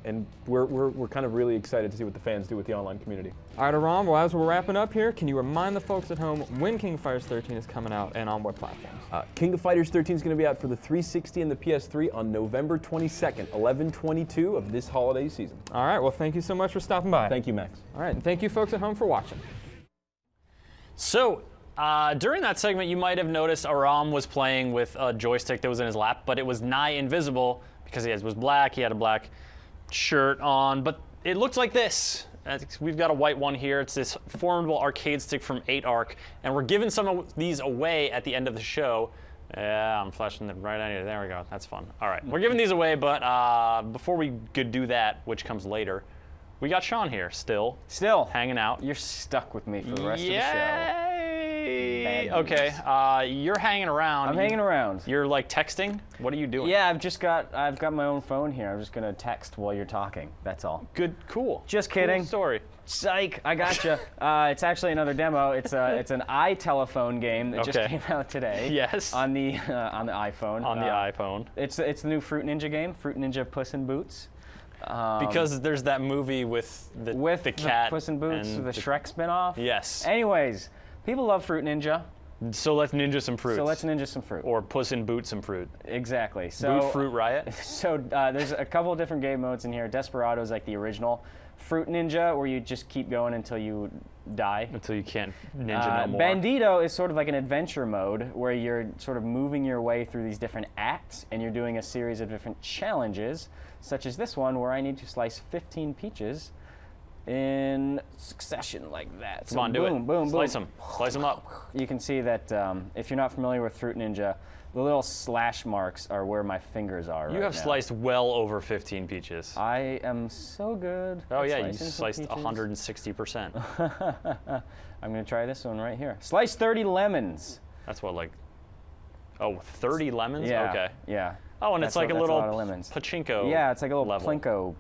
And we're kind of really excited to see what the fans do with the online community. All right, Aram, well, as we're wrapping up here, can you remind the folks at home when King of Fighters 13 is coming out and on what platforms? King of Fighters 13 is going to be out for the 360 and the PS3 on November 22nd, 11/22 of this holiday season. All right, well, thank you so much for stopping by. Thank you, Max. All right, and thank you folks at home for watching. So, during that segment, you might have noticed Aram was playing with a joystick that was in his lap, but it was nigh invisible because he was black, he had a black shirt on, but it looked like this. We've got a white one here. It's this formidable arcade stick from 8-Arc, and we're giving some of these away at the end of the show. Yeah, I'm flashing it right at you. There we go. That's fun. All right, we're giving these away, but before we could do that, which comes later, we got Sean here still hanging out. You're stuck with me for the rest of the show. Yay! Okay, you're hanging around. I'm hanging around. You're like texting? What are you doing? Yeah, I've got my own phone here. I'm just gonna text while you're talking. That's all. Good, cool. Just kidding. Cool story. Psych! I gotcha. It's actually another demo. It's an iTelephone game that just came out today. Yes. On the iPhone. On the iPhone. It's the new Fruit Ninja game. Fruit Ninja Puss in Boots. Because there's that movie with the cat. Puss in Boots, the Shrek spinoff. Yes. Anyways, people love Fruit Ninja. So let's ninja some fruit. So let's ninja some fruit. Or Puss in Boots some fruit. Exactly. So Boot Fruit Riot. So there's a couple of different game modes in here. Desperado is like the original. Fruit Ninja, where you just keep going until you die. Until you can't ninja no more. Bandito is sort of like an adventure mode where you're sort of moving your way through these different acts and you're doing a series of different challenges, such as this one where I need to slice 15 peaches in succession like that. Come on, do boom, it. Boom, Slice boom. them. Slice them up. You can see that if you're not familiar with Fruit Ninja, the little slash marks are where my fingers are You right have now. sliced well over 15 peaches. I am so good. Oh at yeah, you slicing some sliced peaches. 160%. I'm gonna try this one right here. Slice 30 lemons. That's what, like, oh, 30 lemons? Yeah. Okay. Yeah. Oh, and That's it's like a that's little lot of lemons. pachinko. Yeah, it's like a little level. plinko.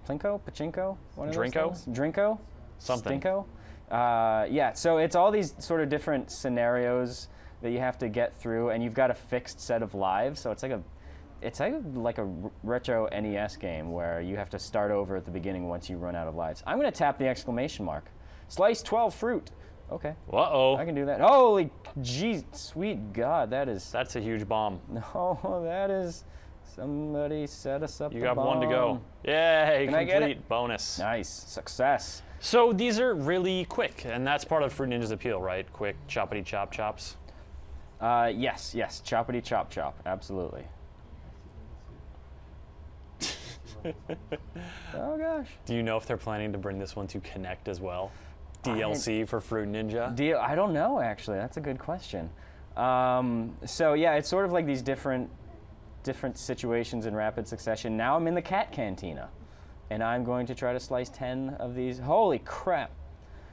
Plinko? Pachinko? One of those Drinko? things? Drinko? Something. Stinko? Yeah, so it's all these sort of different scenarios that you have to get through, and you've got a fixed set of lives. So it's like a retro NES game where you have to start over at the beginning once you run out of lives. I'm going to tap the exclamation mark. Slice 12 fruit. Okay. Uh-oh. I can do that. Holy jeez, sweet God, that is... That's a huge bomb. No, that is... Somebody set us up. You the got one to go. bomb. Yay, Can I get complete it? bonus. Nice, success. So these are really quick, and that's part of Fruit Ninja's appeal, right? Quick, choppity chop chops. Yes, choppity chop chop, absolutely. Oh gosh. Do you know if they're planning to bring this one to Connect as well? DLC for Fruit Ninja? I don't know, actually. That's a good question. So yeah, it's sort of like these different situations in rapid succession. Now I'm in the cat cantina, and I'm going to try to slice 10 of these. Holy crap.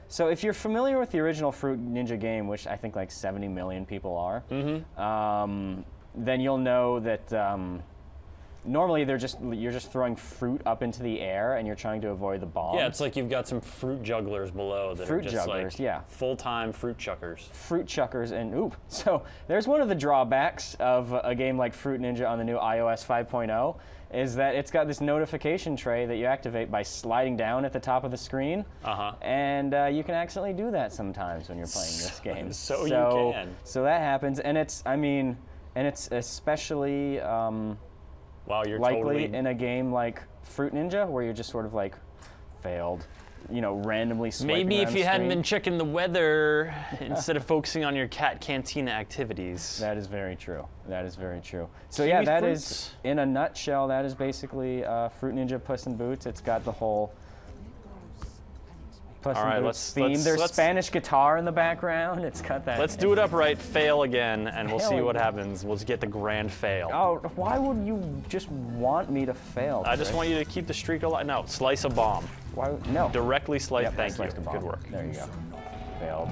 So if you're familiar with the original Fruit Ninja game, which I think like 70 million people are, then you'll know that normally you're just throwing fruit up into the air and you're trying to avoid the bomb. Yeah, it's like you've got some fruit jugglers below that are just like full-time fruit chuckers. Fruit chuckers, and ooh, so there's one of the drawbacks of a game like Fruit Ninja on the new iOS 5.0 is that it's got this notification tray that you activate by sliding down at the top of the screen. And you can accidentally do that sometimes when you're playing this game. So you can. So that happens, and it's especially wow, you're likely totally in a game like Fruit Ninja where you're just sort of like failed, randomly swiping Maybe around if the you hadn't screen. been checking the weather instead of focusing on your cat cantina activities. That is very true. That is very true. So Kiwi yeah, that fruits. is, in a nutshell, that is basically Fruit Ninja Puss in Boots. It's got the whole Puss in Boots theme. There's Spanish guitar in the background. It's got that. Let's do it upright, fail again, and we'll see what happens. We'll just get the grand fail. Oh, why would you just want me to fail? I just want you to keep the streak alive. No, slice a bomb. Why? No. Directly slice. Yep, Thank you. sliced a bomb. Good work. There you go. Failed.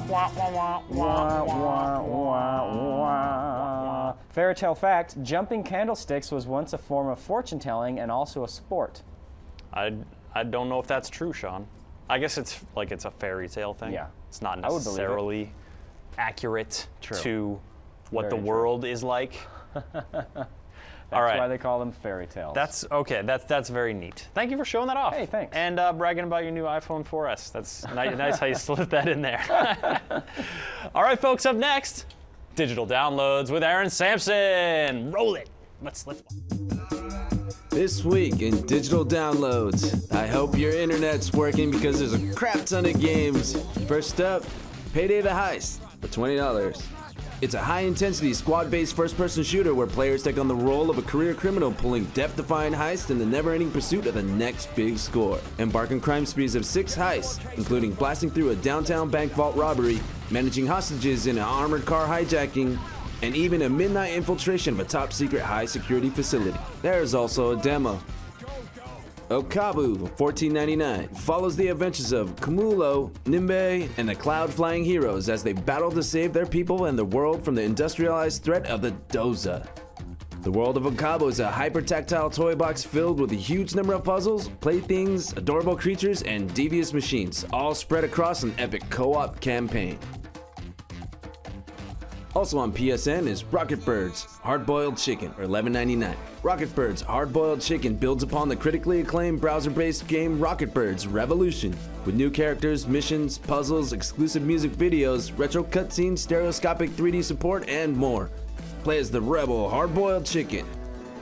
Fairy tale fact: jumping candlesticks was once a form of fortune telling and also a sport. I don't know if that's true, Sean. I guess it's a fairy tale thing. Yeah. It's not I would believe it. necessarily accurate to what Very the true. world is like. That's right. why they call them fairy tales. That's okay. That's very neat. Thank you for showing that off. Hey, thanks. And bragging about your new iPhone 4S. That's nice how you slipped that in there. All right, folks. Up next, digital downloads with Aaron Sampson. Roll it. Let's. This week in digital downloads, I hope your internet's working because there's a crap ton of games. First up, Payday the Heist for $20. It's a high-intensity, squad-based first-person shooter where players take on the role of a career criminal pulling death-defying heists in the never-ending pursuit of the next big score. Embark on crime sprees of 6 heists, including blasting through a downtown bank vault robbery, managing hostages in an armored car hijacking, and even a midnight infiltration of a top-secret high-security facility. There's also a demo. Okabu, $14.99, follows the adventures of Kumulo, Nimbe, and the cloud-flying heroes as they battle to save their people and the world from the industrialized threat of the Doza. The world of Okabu is a hyper-tactile toy box filled with a huge number of puzzles, playthings, adorable creatures, and devious machines, all spread across an epic co-op campaign. Also on PSN is Rocket Birds Hard-Boiled Chicken for $11.99. Rocket Birds Hard-Boiled Chicken builds upon the critically acclaimed browser-based game Rocket Birds Revolution, with new characters, missions, puzzles, exclusive music videos, retro cutscenes, stereoscopic 3D support, and more. Play as the rebel Hard-Boiled Chicken,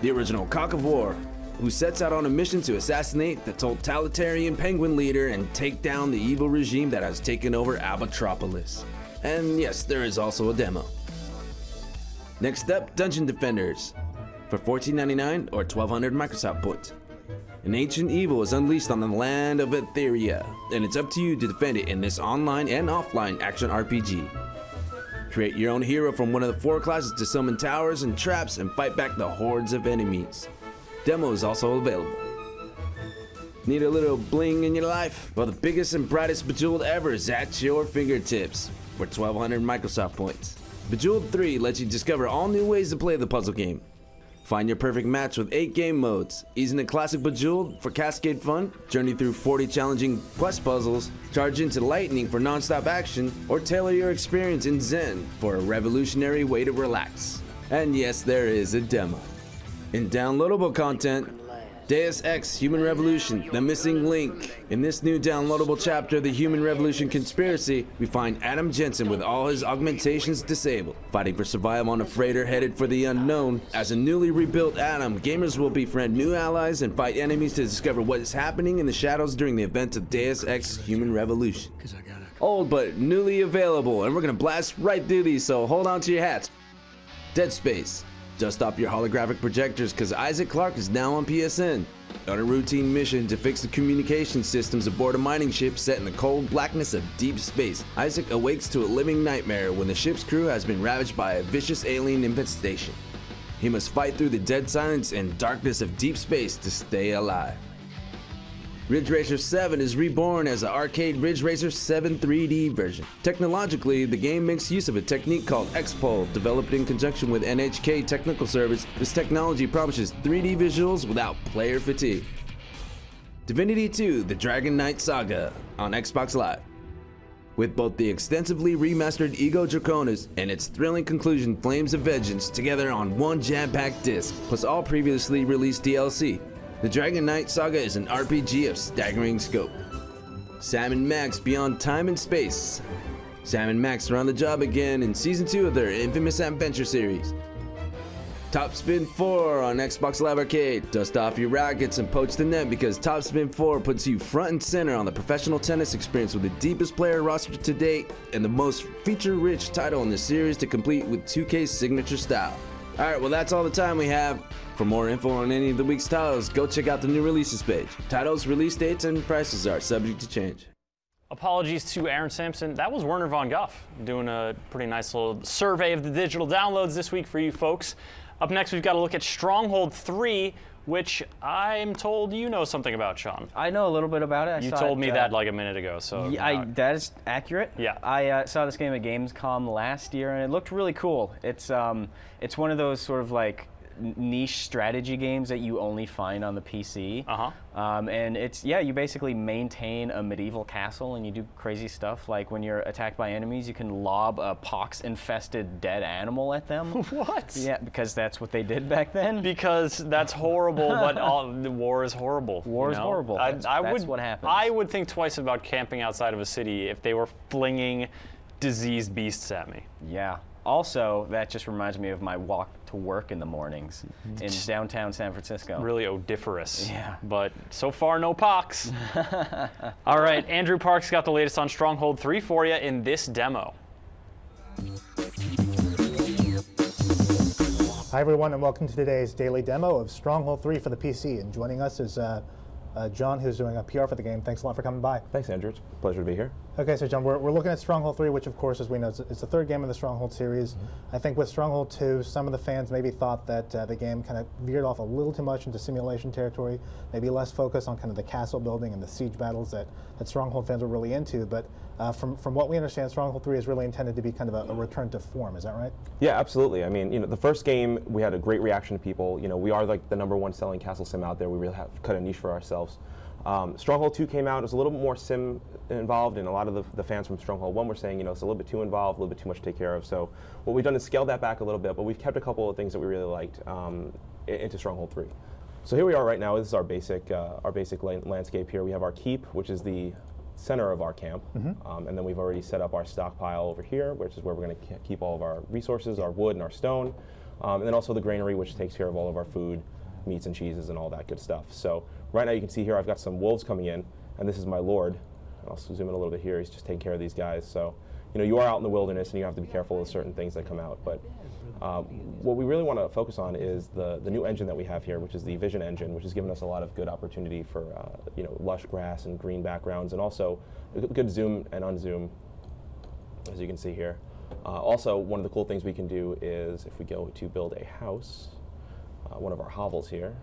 the original cock of war, who sets out on a mission to assassinate the totalitarian penguin leader and take down the evil regime that has taken over Albatropolis. And yes, there is also a demo. Next up, Dungeon Defenders for $14.99 or 1,200 Microsoft points. An ancient evil is unleashed on the land of Etheria, and it's up to you to defend it in this online and offline action RPG. Create your own hero from one of the 4 classes to summon towers and traps and fight back the hordes of enemies. Demo is also available. Need a little bling in your life? Well, the biggest and brightest Bejeweled ever is at your fingertips for 1,200 Microsoft points. Bejeweled 3 lets you discover all new ways to play the puzzle game. Find your perfect match with 8 game modes, ease into classic Bejeweled for cascade fun, journey through 40 challenging quest puzzles, charge into lightning for non-stop action, or tailor your experience in Zen for a revolutionary way to relax. And yes, there is a demo. In downloadable content, Deus Ex Human Revolution, The Missing Link. In this new downloadable chapter of the Human Revolution conspiracy, we find Adam Jensen with all his augmentations disabled, fighting for survival on a freighter headed for the unknown. As a newly rebuilt Adam, gamers will befriend new allies and fight enemies to discover what is happening in the shadows during the events of Deus Ex Human Revolution. Old but newly available, and we're gonna blast right through these, so hold on to your hats. Dead Space. Dust off your holographic projectors because Isaac Clarke is now on PSN. On a routine mission to fix the communication systems aboard a mining ship set in the cold blackness of deep space, Isaac awakes to a living nightmare when the ship's crew has been ravaged by a vicious alien infestation. He must fight through the dead silence and darkness of deep space to stay alive. Ridge Racer 7 is reborn as an arcade Ridge Racer 7 3D version. Technologically, the game makes use of a technique called X-Pol, developed in conjunction with NHK Technical Service. This technology promises 3D visuals without player fatigue. Divinity 2: The Dragon Knight Saga on Xbox Live. With both the extensively remastered Ego Draconis and its thrilling conclusion Flames of Vengeance together on one jam-packed disc, plus all previously released DLC. The Dragon Knight Saga is an RPG of staggering scope. Sam and Max Beyond Time and Space. Sam and Max are on the job again in Season 2 of their infamous adventure series. Top Spin 4 on Xbox Live Arcade. Dust off your rackets and poach the net because Top Spin 4 puts you front and center on the professional tennis experience with the deepest player roster to date and the most feature-rich title in the series to complete with 2K's signature style. Alright, well that's all the time we have. For more info on any of the week's titles, go check out the new releases page. Titles, release dates, and prices are subject to change. Apologies to Aaron Sampson. That was Werner Von Guff doing a pretty nice little survey of the digital downloads this week for you folks. Up next, we've got to look at Stronghold 3, which I'm told you know something about, Sean. I know a little bit about it. You told me that like a minute ago, so. Yeah, that is accurate. Yeah. I saw this game at Gamescom last year, and it looked really cool. It's one of those sort of like niche strategy games that you only find on the PC. And it's, yeah, you basically maintain a medieval castle and you do crazy stuff. Like when you're attacked by enemies, you can lob a pox-infested dead animal at them. What? Yeah, because that's what they did back then. Because that's horrible, but the war is horrible. War is horrible. That's what happens. I would think twice about camping outside of a city if they were flinging diseased beasts at me. Yeah. Also, that just reminds me of my walk to work in the mornings in downtown San Francisco. Really odoriferous. Yeah. But so far, no pox. All right, Andrew Parks got the latest on Stronghold 3 for you in this demo. Hi, everyone, and welcome to today's daily demo of Stronghold 3 for the PC. And joining us is John, who's doing a PR for the game. Thanks a lot for coming by. Thanks, Andrew. It's a pleasure to be here. Okay, so John, we're looking at Stronghold 3, which of course, as we know, it's the third game in the Stronghold series. I think with Stronghold 2, some of the fans maybe thought that the game kind of veered off a little too much into simulation territory, maybe less focus on kind of the castle building and the siege battles that Stronghold fans were really into. But from what we understand, Stronghold 3 is really intended to be kind of a return to form. Is that right? Yeah, absolutely. I mean, the first game, we had a great reaction to people. We are like the #1 selling castle sim out there. We really have cut a niche for ourselves. Stronghold 2 came out, it was a little bit more sim involved, and a lot of the fans from Stronghold 1 were saying, it's a little bit too involved, a little bit too much to take care of. So what we've done is scale that back a little bit, but we've kept a couple of things that we really liked into Stronghold 3. So here we are right now. This is our basic landscape here. We have our keep, which is the center of our camp, and then we've already set up our stockpile over here, which is where we're going to keep all of our resources, our wood and our stone, and then also the granary, which takes care of all of our food, meats and cheeses and all that good stuff. So right now you can see here I've got some wolves coming in, and this is my lord. I'll zoom in a little bit here. He's just taking care of these guys. So you are out in the wilderness and you have to be careful of certain things that come out. But what we really want to focus on is the new engine that we have here, which is the Vision engine, which has given us a lot of good opportunity for lush grass and green backgrounds, and also good zoom and unzoom, as you can see here. Also, one of the cool things we can do is if we go to build a house, one of our hovels here,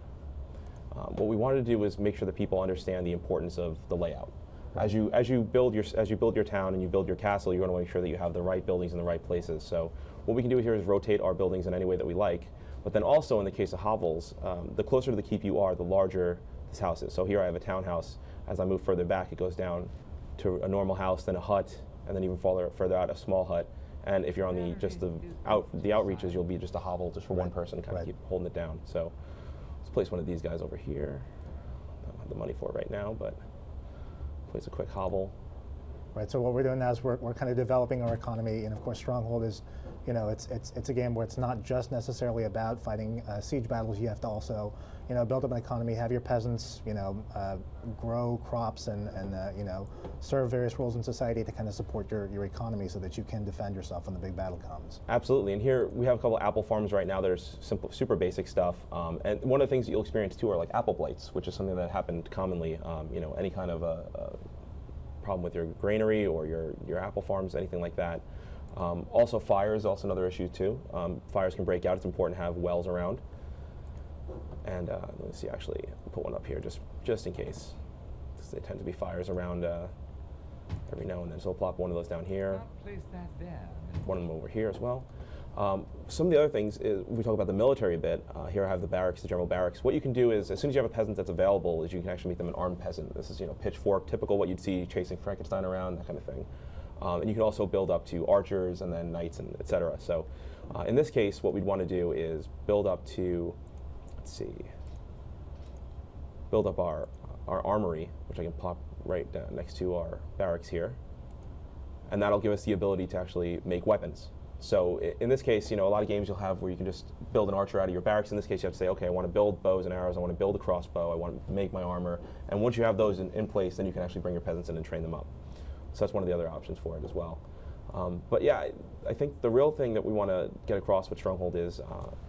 what we wanted to do is make sure that people understand the importance of the layout. As you build your town and you build your castle, you want to make sure that you have the right buildings in the right places. So what we can do here is rotate our buildings in any way that we like. But then also in the case of hovels, the closer to the keep you are, the larger this house is. So here I have a townhouse. As I move further back, it goes down to a normal house, then a hut, and then even further out, a small hut. And if you're on the outreaches, you'll be just a hovel just for one person, kind of keep holding it down. So let's place one of these guys over here. I don't have the money for it right now, but place a quick hovel. Right. So what we're doing now is we're kind of developing our economy, and of course, Stronghold is, it's a game where it's not just necessarily about fighting siege battles. You have to also, build up an economy, have your peasants, grow crops and serve various roles in society to kind of support your economy so that you can defend yourself when the big battle comes. Absolutely. And here we have a couple of apple farms right now that are super basic stuff. And one of the things that you'll experience too are like apple blights, which is something that happened commonly. Any kind of problem with your granary or your apple farms, anything like that. Also, fire is also another issue too. Fires can break out. It's important to have wells around. And let me see, actually, I'll put one up here just in case. They tend to be fires around every now and then. So I'll plop one of those down here. Place that there. One of them over here as well. Some of the other things is, we talk about the military a bit. Here I have the barracks, the general barracks. What you can do is, as soon as you have a peasant that's available, is you can actually make them an armed peasant. This is, pitchfork, typical what you'd see chasing Frankenstein around, that kind of thing. And you can also build up to archers and then knights and et cetera. So in this case, what we'd want to do is build up to, build up our armory, which I can plop right down next to our barracks here. And that'll give us the ability to actually make weapons. So in this case, a lot of games you'll have where you can just build an archer out of your barracks. In this case, you have to say, okay, I want to build bows and arrows, I want to build a crossbow, I want to make my armor. And once you have those in place, then you can actually bring your peasants in and train them up. So that's one of the other options for it as well. But yeah, I think the real thing that we want to get across with Stronghold is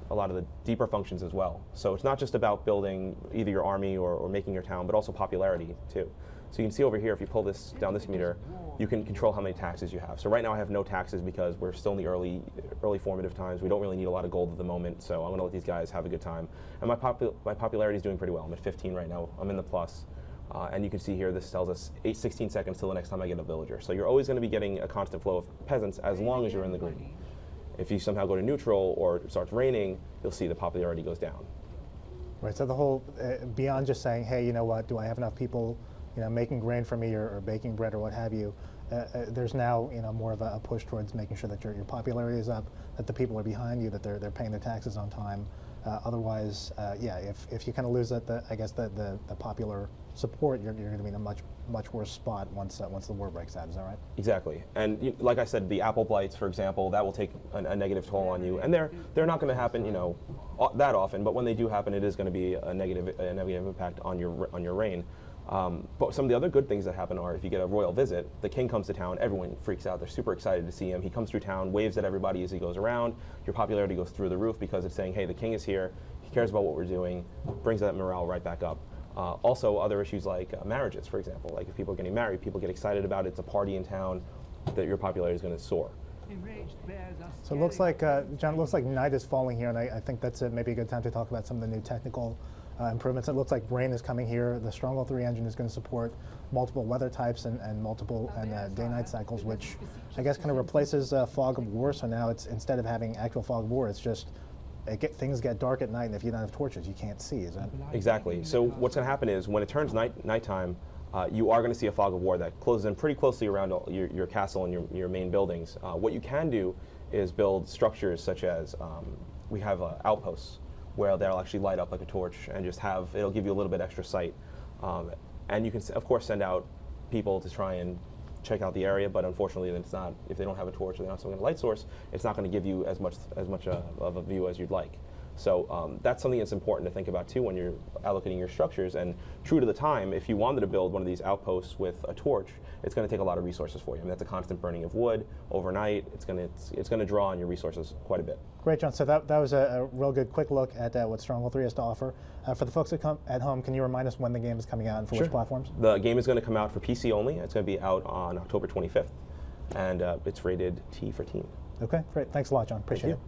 a lot of the deeper functions as well. So it's not just about building either your army or making your town, but also popularity too. So you can see over here, if you pull this down this meter, you can control how many taxes you have. So right now I have no taxes because we're still in the early formative times. We don't really need a lot of gold at the moment, so I'm going to let these guys have a good time. And my popularity is doing pretty well. I'm at 15 right now. I'm in the plus. And you can see here, this tells us 16 seconds till the next time I get a villager. So you're always going to be getting a constant flow of peasants as long as you're in the green. If you somehow go to neutral or it starts raining, you'll see the popularity goes down. Right, so the whole, beyond just saying, hey, you know what, do I have enough people making grain for me or baking bread or what have you, there's now more of a push towards making sure that your popularity is up, that the people are behind you, that they're paying their taxes on time. Otherwise, if you kind of lose the popular support, you're going to be in a much worse spot once the war breaks out. Is that right? Exactly. And like I said, the apple blights, for example, that will take a negative toll on you. And they're not going to happen, that often. But when they do happen, it is going to be a negative impact on your reign. But some of the other good things that happen are if you get a royal visit, the king comes to town, everyone freaks out, they're super excited to see him. He comes through town, waves at everybody as he goes around. Your popularity goes through the roof because it's saying, hey, the king is here, he cares about what we're doing, brings that morale right back up. Also, other issues like marriages, for example. Like if people are getting married, people get excited about it, it's a party in town, that your popularity is going to soar. So it looks like, John, it looks like night is falling here, and I think that's maybe a good time to talk about some of the new technical improvements. It looks like rain is coming here. The Stronghold 3 engine is going to support multiple weather types and multiple day-night cycles, which I guess kind of replaces fog of war. So now it's, instead of having actual fog of war, it's just things get dark at night, and if you don't have torches, you can't see. Is that exactly? So what's going to happen is when it turns nighttime, you are going to see a fog of war that closes in pretty closely around your castle and your main buildings. What you can do is build structures such as we have outposts where they'll actually light up like a torch and just it'll give you a little bit extra sight. And you can, of course, send out people to try and check out the area, but unfortunately if they don't have a torch or they're not some kind of light source, it's not going to give you as much of a view as you'd like. So that's something that's important to think about too when you're allocating your structures. And true to the time, if you wanted to build one of these outposts with a torch, it's going to take a lot of resources for you. I mean, that's a constant burning of wood overnight. It's going to draw on your resources quite a bit. Great, John. So that was a real good quick look at what Stronghold 3 has to offer. For the folks at home, can you remind us when the game is coming out and for which platforms? The game is going to come out for PC only. It's going to be out on October 25th, and it's rated T for teen. Okay, great. Thanks a lot, John. Appreciate it.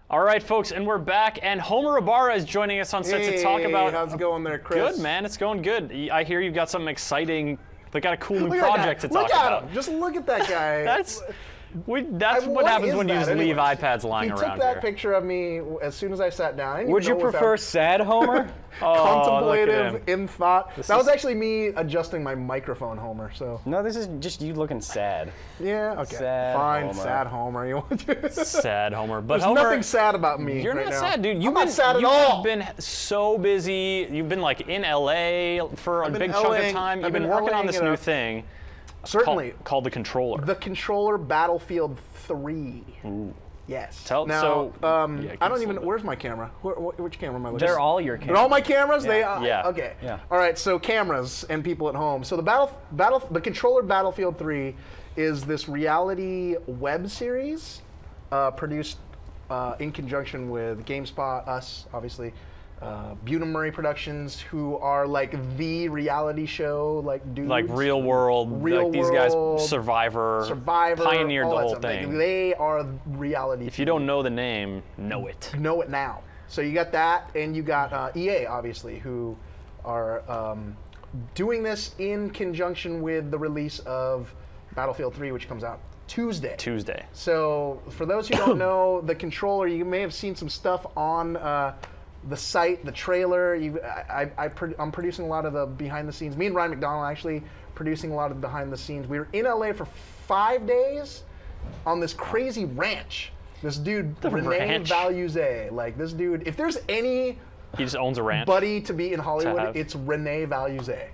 All right, folks, and we're back, and Homer Ibarra is joining us on set to talk about. How's it going there, Chris? Good, man. It's going good. I hear you've got something exciting. They got a cool new project to talk about. Look at him. Just look at that guy. That's what happens when you just leave iPads lying around here. He took that picture of me as soon as I sat down. Would you prefer sad Homer? Contemplative, in thought. That was actually me adjusting my microphone, Homer. So no, this is just you looking sad. Yeah, okay. Sad Fine, Homer. Sad Homer. You want to? Sad Homer. But There's Homer, nothing sad about me. You're right not now. sad, dude. I'm not sad at all. You've been so busy. You've been like in LA for a big chunk of time. You've been working on this new thing. Certainly. Called the Controller. The Controller Battlefield 3. Ooh. Yes. Now, I don't even. Where's my camera? Which camera am I looking at? They're all your cameras. They're all my cameras. Yeah. Okay. Yeah. All right. So cameras and people at home. So the Controller Battlefield 3 is this reality web series produced in conjunction with GameSpot, us, obviously. Bunim Murray Productions, who are like the reality show, like dudes. Like Real World, like these guys, Survivor, pioneered the whole thing. Like, they are reality. If you don't know the name, know it. Know it now. So you got that, and you got EA, obviously, who are doing this in conjunction with the release of Battlefield 3, which comes out Tuesday. So for those who don't know, the Controller, you may have seen some stuff on the site, the trailer. I'm producing a lot of the behind the scenes. Me and Ryan McDonald actually producing a lot of the behind the scenes. We were in LA for 5 days on this crazy ranch. This dude, Rene Valuze, like this dude, if there's any he just owns a ranch buddy to be in Hollywood, it's Rene Valuze.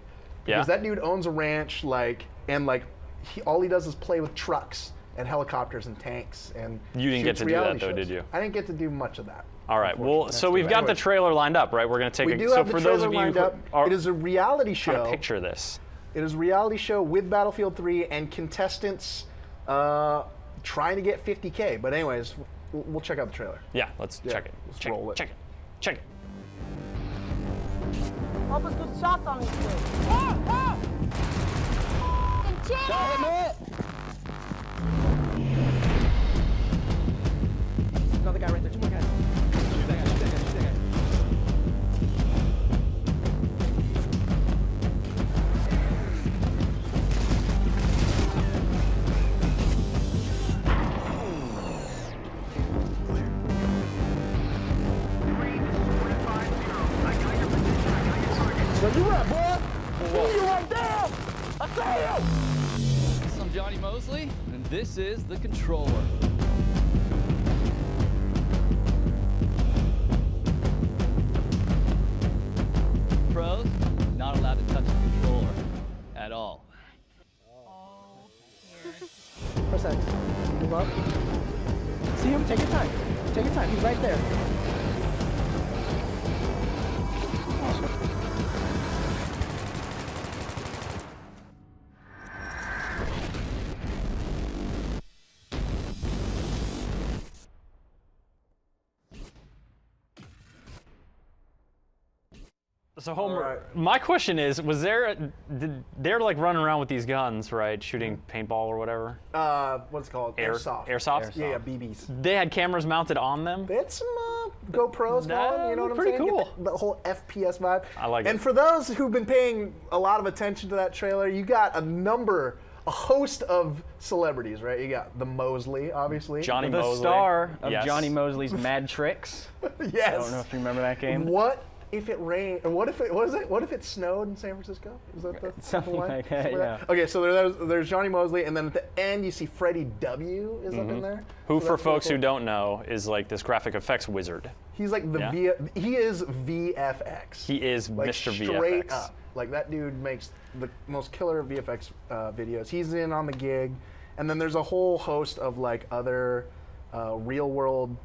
Because that dude owns a ranch, all he does is play with trucks and helicopters and tanks and You didn't get to do that though, did you? I didn't get to do much of that. All right. Well, so we've got the trailer lined up, right? We're going to take for those of you who are, it is a reality show. Trying to picture this. It is a reality show with Battlefield 3 and contestants trying to get 50K. But anyways, we'll check out the trailer. Yeah, let's check it. Let's roll it. Check it. Help us put shots on these things. Another guy right there. Two more guys. Shoot that guy. Where you at, boy? You right there! I see you! I'm Johnny Mosley, and this is The Controller. Pros, not allowed to touch the controller at all. Press X. Move up. See him? Take your time. Take your time. He's right there. So Homer, my question is, they're like running around with these guns, right? Shooting paintball or whatever? What's it called? Airsoft. Airsoft? Yeah, BBs. They had cameras mounted on them? They had some GoPros going, you know what I'm pretty saying? cool. Get the whole FPS vibe. I like it. And for those who've been paying a lot of attention to that trailer, you got a host of celebrities, right? You got the Mosley, obviously. The star of Johnny Mosley's Mad Tricks. Yes. I don't know if you remember that game. What if it rained? Or what if it snowed in San Francisco? Is that the something line? like that? Yeah. Okay, so there's Johnny Mosley, and then at the end you see Freddie W. is up in there. Who, So for that's folks really who don't know, is like this graphic effects wizard. He's like he is VFX. He is like Mr. Straight VFX. up. Like that dude makes the most killer VFX videos. He's in on the gig, and then there's a whole host of like other real world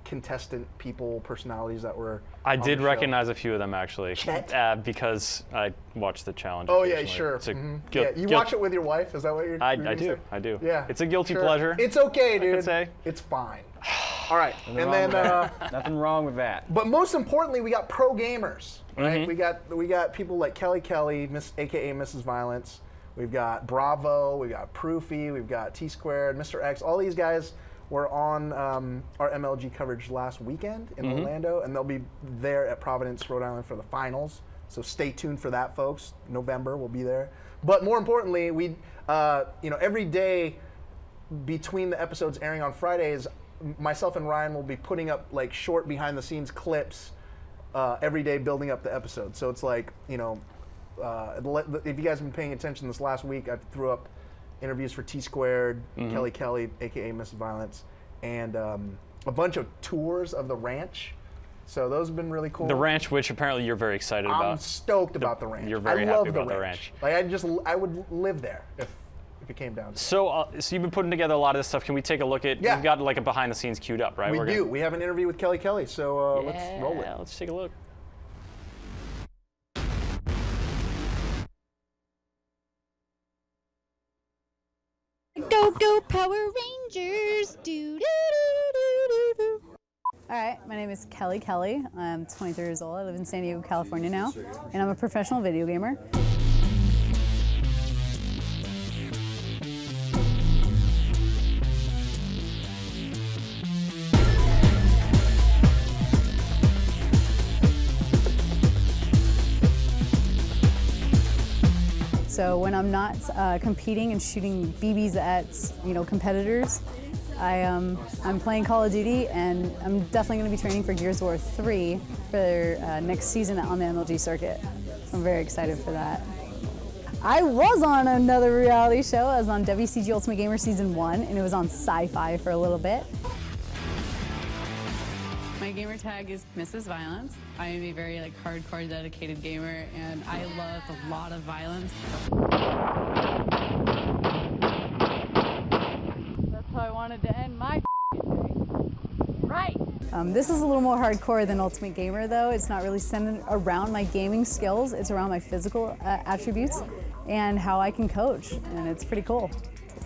contestant people, personalities that were. I did the recognize a few of them actually, because I watched the challenge. Oh yeah, sure. You watch it with your wife? Is that what you're? I do. I do. Yeah, it's a guilty pleasure. It's okay, dude. I could say. It's fine. All right, nothing wrong with that. But most importantly, we got pro gamers. Right? We got people like Kelly, aka Mrs. Violence. We've got Bravo. We've got Proofy. We've got T Squared, Mr. X. All these guys were on our MLG coverage last weekend in Orlando, and they'll be there at Providence, Rhode Island for the finals. So stay tuned for that, folks. November, we'll be there. But more importantly, we, every day between the episodes airing on Fridays, myself and Ryan will be putting up like short behind-the-scenes clips every day, building up the episode. So it's like, if you guys have been paying attention this last week, I threw up interviews for T Squared, Kelly, aka Mrs. Violence, and a bunch of tours of the ranch. So those have been really cool. The ranch, which apparently you're very excited about. I'm stoked about the ranch. You're very happy about the ranch. Like I would live there if it came down to it. So you've been putting together a lot of this stuff. Can we take a look at? Yeah. We've got like a behind the scenes queued up, right? We do. We have an interview with Kelly. So let's roll it. Let's take a look. Go Power Rangers! Do do do do do. All right, my name is Kelly. I'm 23 years old. I live in San Diego, California now, and I'm a professional video gamer. So when I'm not competing and shooting BBs at competitors, I'm playing Call of Duty, and I'm definitely going to be training for Gears of War 3 for next season on the MLG circuit. So I'm very excited for that. I was on another reality show. I was on WCG Ultimate Gamer Season 1, and it was on Sci-Fi for a little bit. My gamer tag is Mrs. Violence. I am a very hardcore dedicated gamer, and I love a lot of violence. That's how I wanted to end my day. Right! This is a little more hardcore than Ultimate Gamer, though. It's not really centered around my gaming skills. It's around my physical attributes and how I can coach, and it's pretty cool.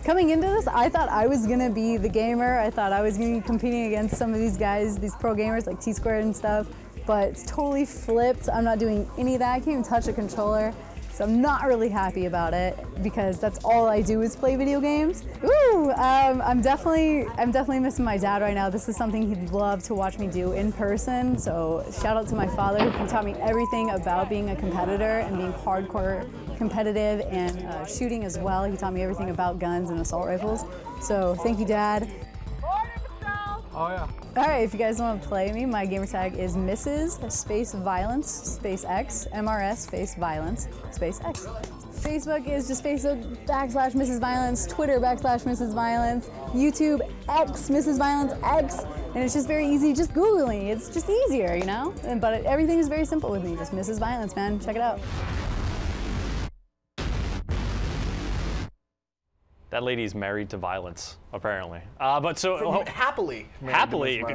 Coming into this, I thought I was gonna be the gamer. I thought I was gonna be competing against some of these guys, these pro gamers like T Squared and stuff, but it's totally flipped. I'm not doing any of that. I can't even touch a controller. So I'm not really happy about it because that's all I do is play video games. Ooh, I'm definitely missing my dad right now. This is something he'd love to watch me do in person. So shout out to my father who taught me everything about being a competitor and being hardcore competitive and shooting as well. He taught me everything about guns and assault rifles. So thank you, Dad. Oh yeah. All right, if you guys want to play me, my gamer tag is Mrs. Space Violence Space X, MRS Space Violence Space X. Facebook is just Facebook.com/Mrs. Violence, Twitter /Mrs. Violence, YouTube X Mrs. Violence X, and it's just very easy. Just Googling, it's just easier, But everything is very simple with me. Just Mrs. Violence, man. Check it out. That lady's married to violence, apparently. But so happily,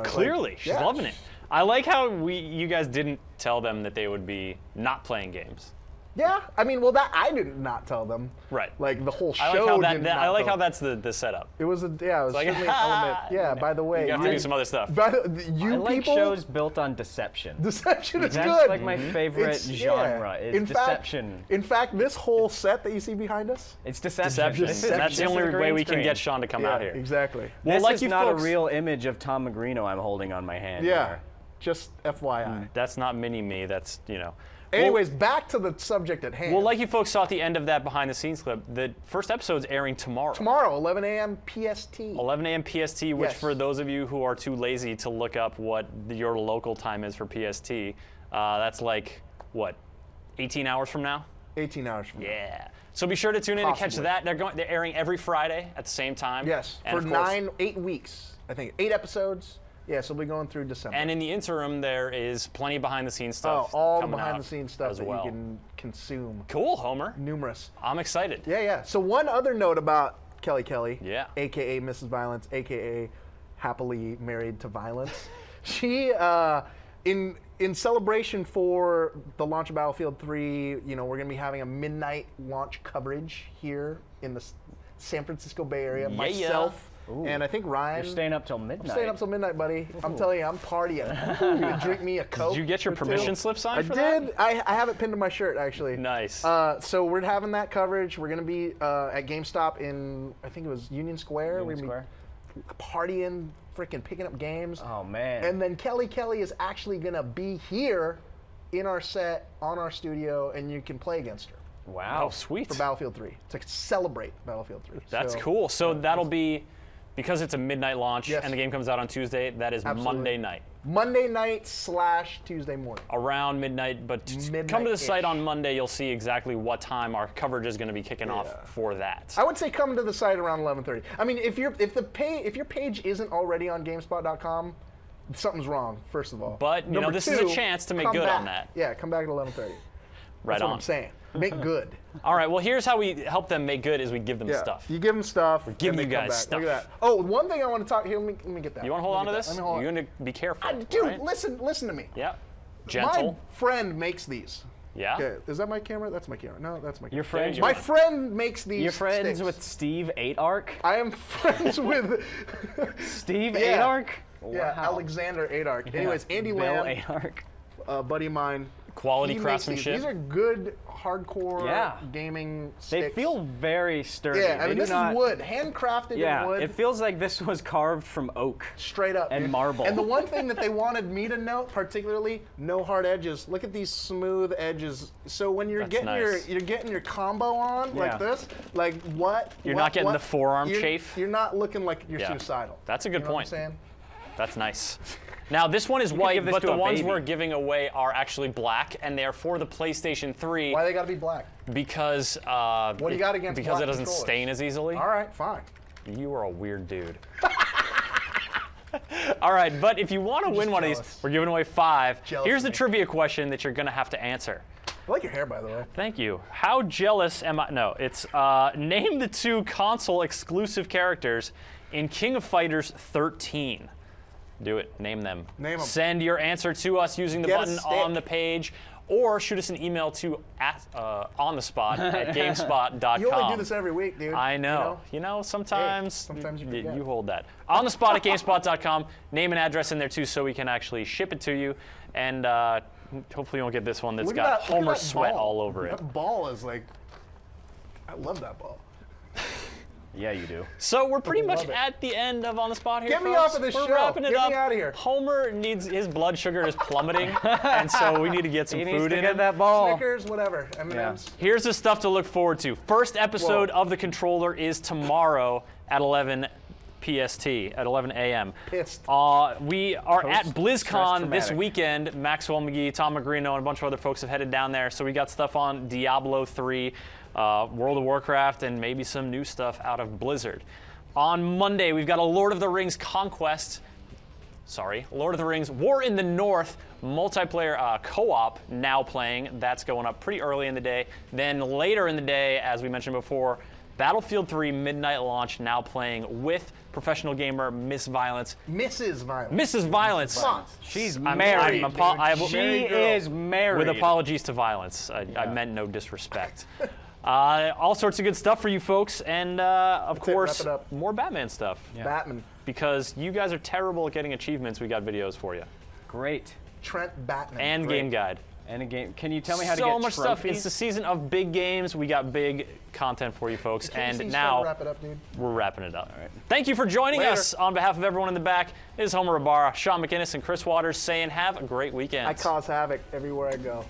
clearly, she's loving it. I like how you guys didn't tell them that they would be not playing games. Yeah, I mean, well, that I did not tell them. Right. Like the whole show. I like how that's the setup. It was certainly an element. Yeah. By the way, you have to do some other stuff. I like shows built on deception. Deception is good. That's like my favorite genre. Is deception. In fact, this whole set that you see behind us. It's deception. That's the only way we can get Sean to come out here. Exactly. Well, this is not a real image of Tom Magrino I'm holding on my hand. Yeah. Here. Just FYI. That's not mini-me. That's Anyways, back to the subject at hand. Well, like you folks saw at the end of that behind-the-scenes clip, the first episode's airing tomorrow. Tomorrow, 11 a.m. PST. 11 a.m. PST, which for those of you who are too lazy to look up what your local time is for PST, that's like, 18 hours from now? 18 hours from now. Yeah. So be sure to tune in to catch that. They're airing every Friday at the same time. Yes, and for 8 weeks. I think 8 episodes. Yeah, so we'll be going through December. And in the interim, there is plenty of behind-the-scenes stuff. All the behind-the-scenes stuff that you can consume. Cool, Homer. Numerous. I'm excited. Yeah. So one other note about Kelly, yeah, a.k.a. Mrs. Violence, a.k.a. happily married to violence. She in celebration for the launch of Battlefield 3, you know, we're going to be having a midnight launch coverage here in the San Francisco Bay Area. Yeah. Myself and I think Ryan. You're staying up till midnight. I'm staying up till midnight, buddy. I'm telling you, I'm partying. I'm going to drink me a Coke. Did you get your permission slip signed for that? that? I have it pinned to my shirt, actually. Nice. So we're having that coverage. We're going to be at GameStop in, I think it was Union Square. Union Square. Partying, freaking picking up games. Oh, man. And then Kelly is actually going to be here in our set, on our studio, and you can play against her. Wow. Oh, sweet. For Battlefield 3. To celebrate Battlefield 3. That's cool. So that'll be, because it's a midnight launch Yes. and the game comes out on Tuesday, that is Absolutely. Monday night. Monday night / Tuesday morning. Around midnight, but come to the site on Monday, you'll see exactly what time our coverage is going to be kicking off for that. I would say come to the site around 11:30. I mean, if your page isn't already on GameSpot.com, something's wrong. First of all, But you know, this is a chance to make good on that. Yeah, come back at 11:30. Right That's on. what I'm saying. Make good. All right. Well, here's how we help them make good: is we give them stuff. You give them stuff. We're giving and you they come guys back. stuff. Look at that. Oh, one thing I want to talk here. Let me get that. You want to hold on to this? Let me hold on. You're going to be careful. Dude, right? listen to me. Yeah. Gentle. My friend makes these. Yeah. Okay, is that my camera? That's my camera. No, that's my camera. Your friend? My friend makes these. You're friends sticks. with Steve 8ark? I am friends with Steve Yeah. 8ark? Yeah, Wow. Alexander 8ark. Yeah. Anyways, Andy Bill Lamb, 8ark. a buddy of mine. Quality he makes craftsmanship. These are good, hardcore gaming They sticks. feel very sturdy. Yeah, I mean, They this do not, is wood, handcrafted Yeah, in wood. it feels like this was carved from oak. Straight up. And dude. marble. And the one thing that they wanted me to note, particularly, no hard edges. Look at these smooth edges. So when you're That's nice. you're getting your combo on Yeah. like this, like what? You're what- not getting what- the forearm you're- chafe. You're not looking like you're Yeah. suicidal. That's a good You know point. What I'm saying? That's nice. Now, this one is You could white, give this but to the a ones baby. we're giving away are actually black, and they're for the PlayStation 3. Why they gotta be black? Because What do you got against because black it doesn't controllers? stain as easily. All right, fine. You are a weird dude. All right, but if you want to win one of these, we're giving away 5. Jealous Here's of the me. trivia question that you're going to have to answer. I like your hair, by the way. Thank you. How jealous am I? No, it's name the 2 console exclusive characters in King of Fighters 13. Do it. Name them. Name 'em. Send your answer to us using the Get a button stick. on the page, or shoot us an email to on the spot at GameSpot.com. You only do this every week, dude. I know. You know, sometimes, sometimes you forget. you hold that. On the spot at GameSpot.com. Name and address in there too, so we can actually ship it to you. And hopefully, you won't get this one that's Look at got that- look at Homer that sweat ball. all over it. That ball is like, I love that ball. Yeah, you do. So we're pretty much love it. at the end of On the Spot here, Get me folks. off of this We're show. wrapping it Get up. me out of here. Homer needs his blood sugar is plummeting, and so we need to get some He needs food to in get him. that ball. Snickers, whatever. M&M's. Here's the stuff to look forward to. First episode of The Controller is tomorrow at 11 PST, at 11 a.m. Pissed. We are at BlizzCon this traumatic. weekend. Maxwell McGee, Tom Magrino, and a bunch of other folks have headed down there. So we got stuff on Diablo 3, World of Warcraft, and maybe some new stuff out of Blizzard. On Monday, we've got a Lord of the Rings Conquest. Lord of the Rings War in the North multiplayer co-op now playing. That's going up pretty early in the day. Then later in the day, as we mentioned before, Battlefield 3 midnight launch now playing with professional gamer Miss Violence. Mrs. Violence. Mrs. Violence. Fuck. She's I'm married. She married girl. is married. With apologies to Violence. I meant no disrespect. All sorts of good stuff for you folks, and of course, wrap it up. more Batman stuff. Batman. Because you guys are terrible at getting achievements, we got videos for you. Great. Trent Batman. And Great. game guide. And a game. Can you tell me how to So get much stuff. trophies? It's the season of big games. We got big content for you folks, Can you and please now wrap it up, dude? we're wrapping it up. All right. Thank you for joining Later. us. On behalf of everyone in the back, this is Homer Ibarra, Sean McInnes, and Chris Waters saying have a great weekend. I cause havoc everywhere I go.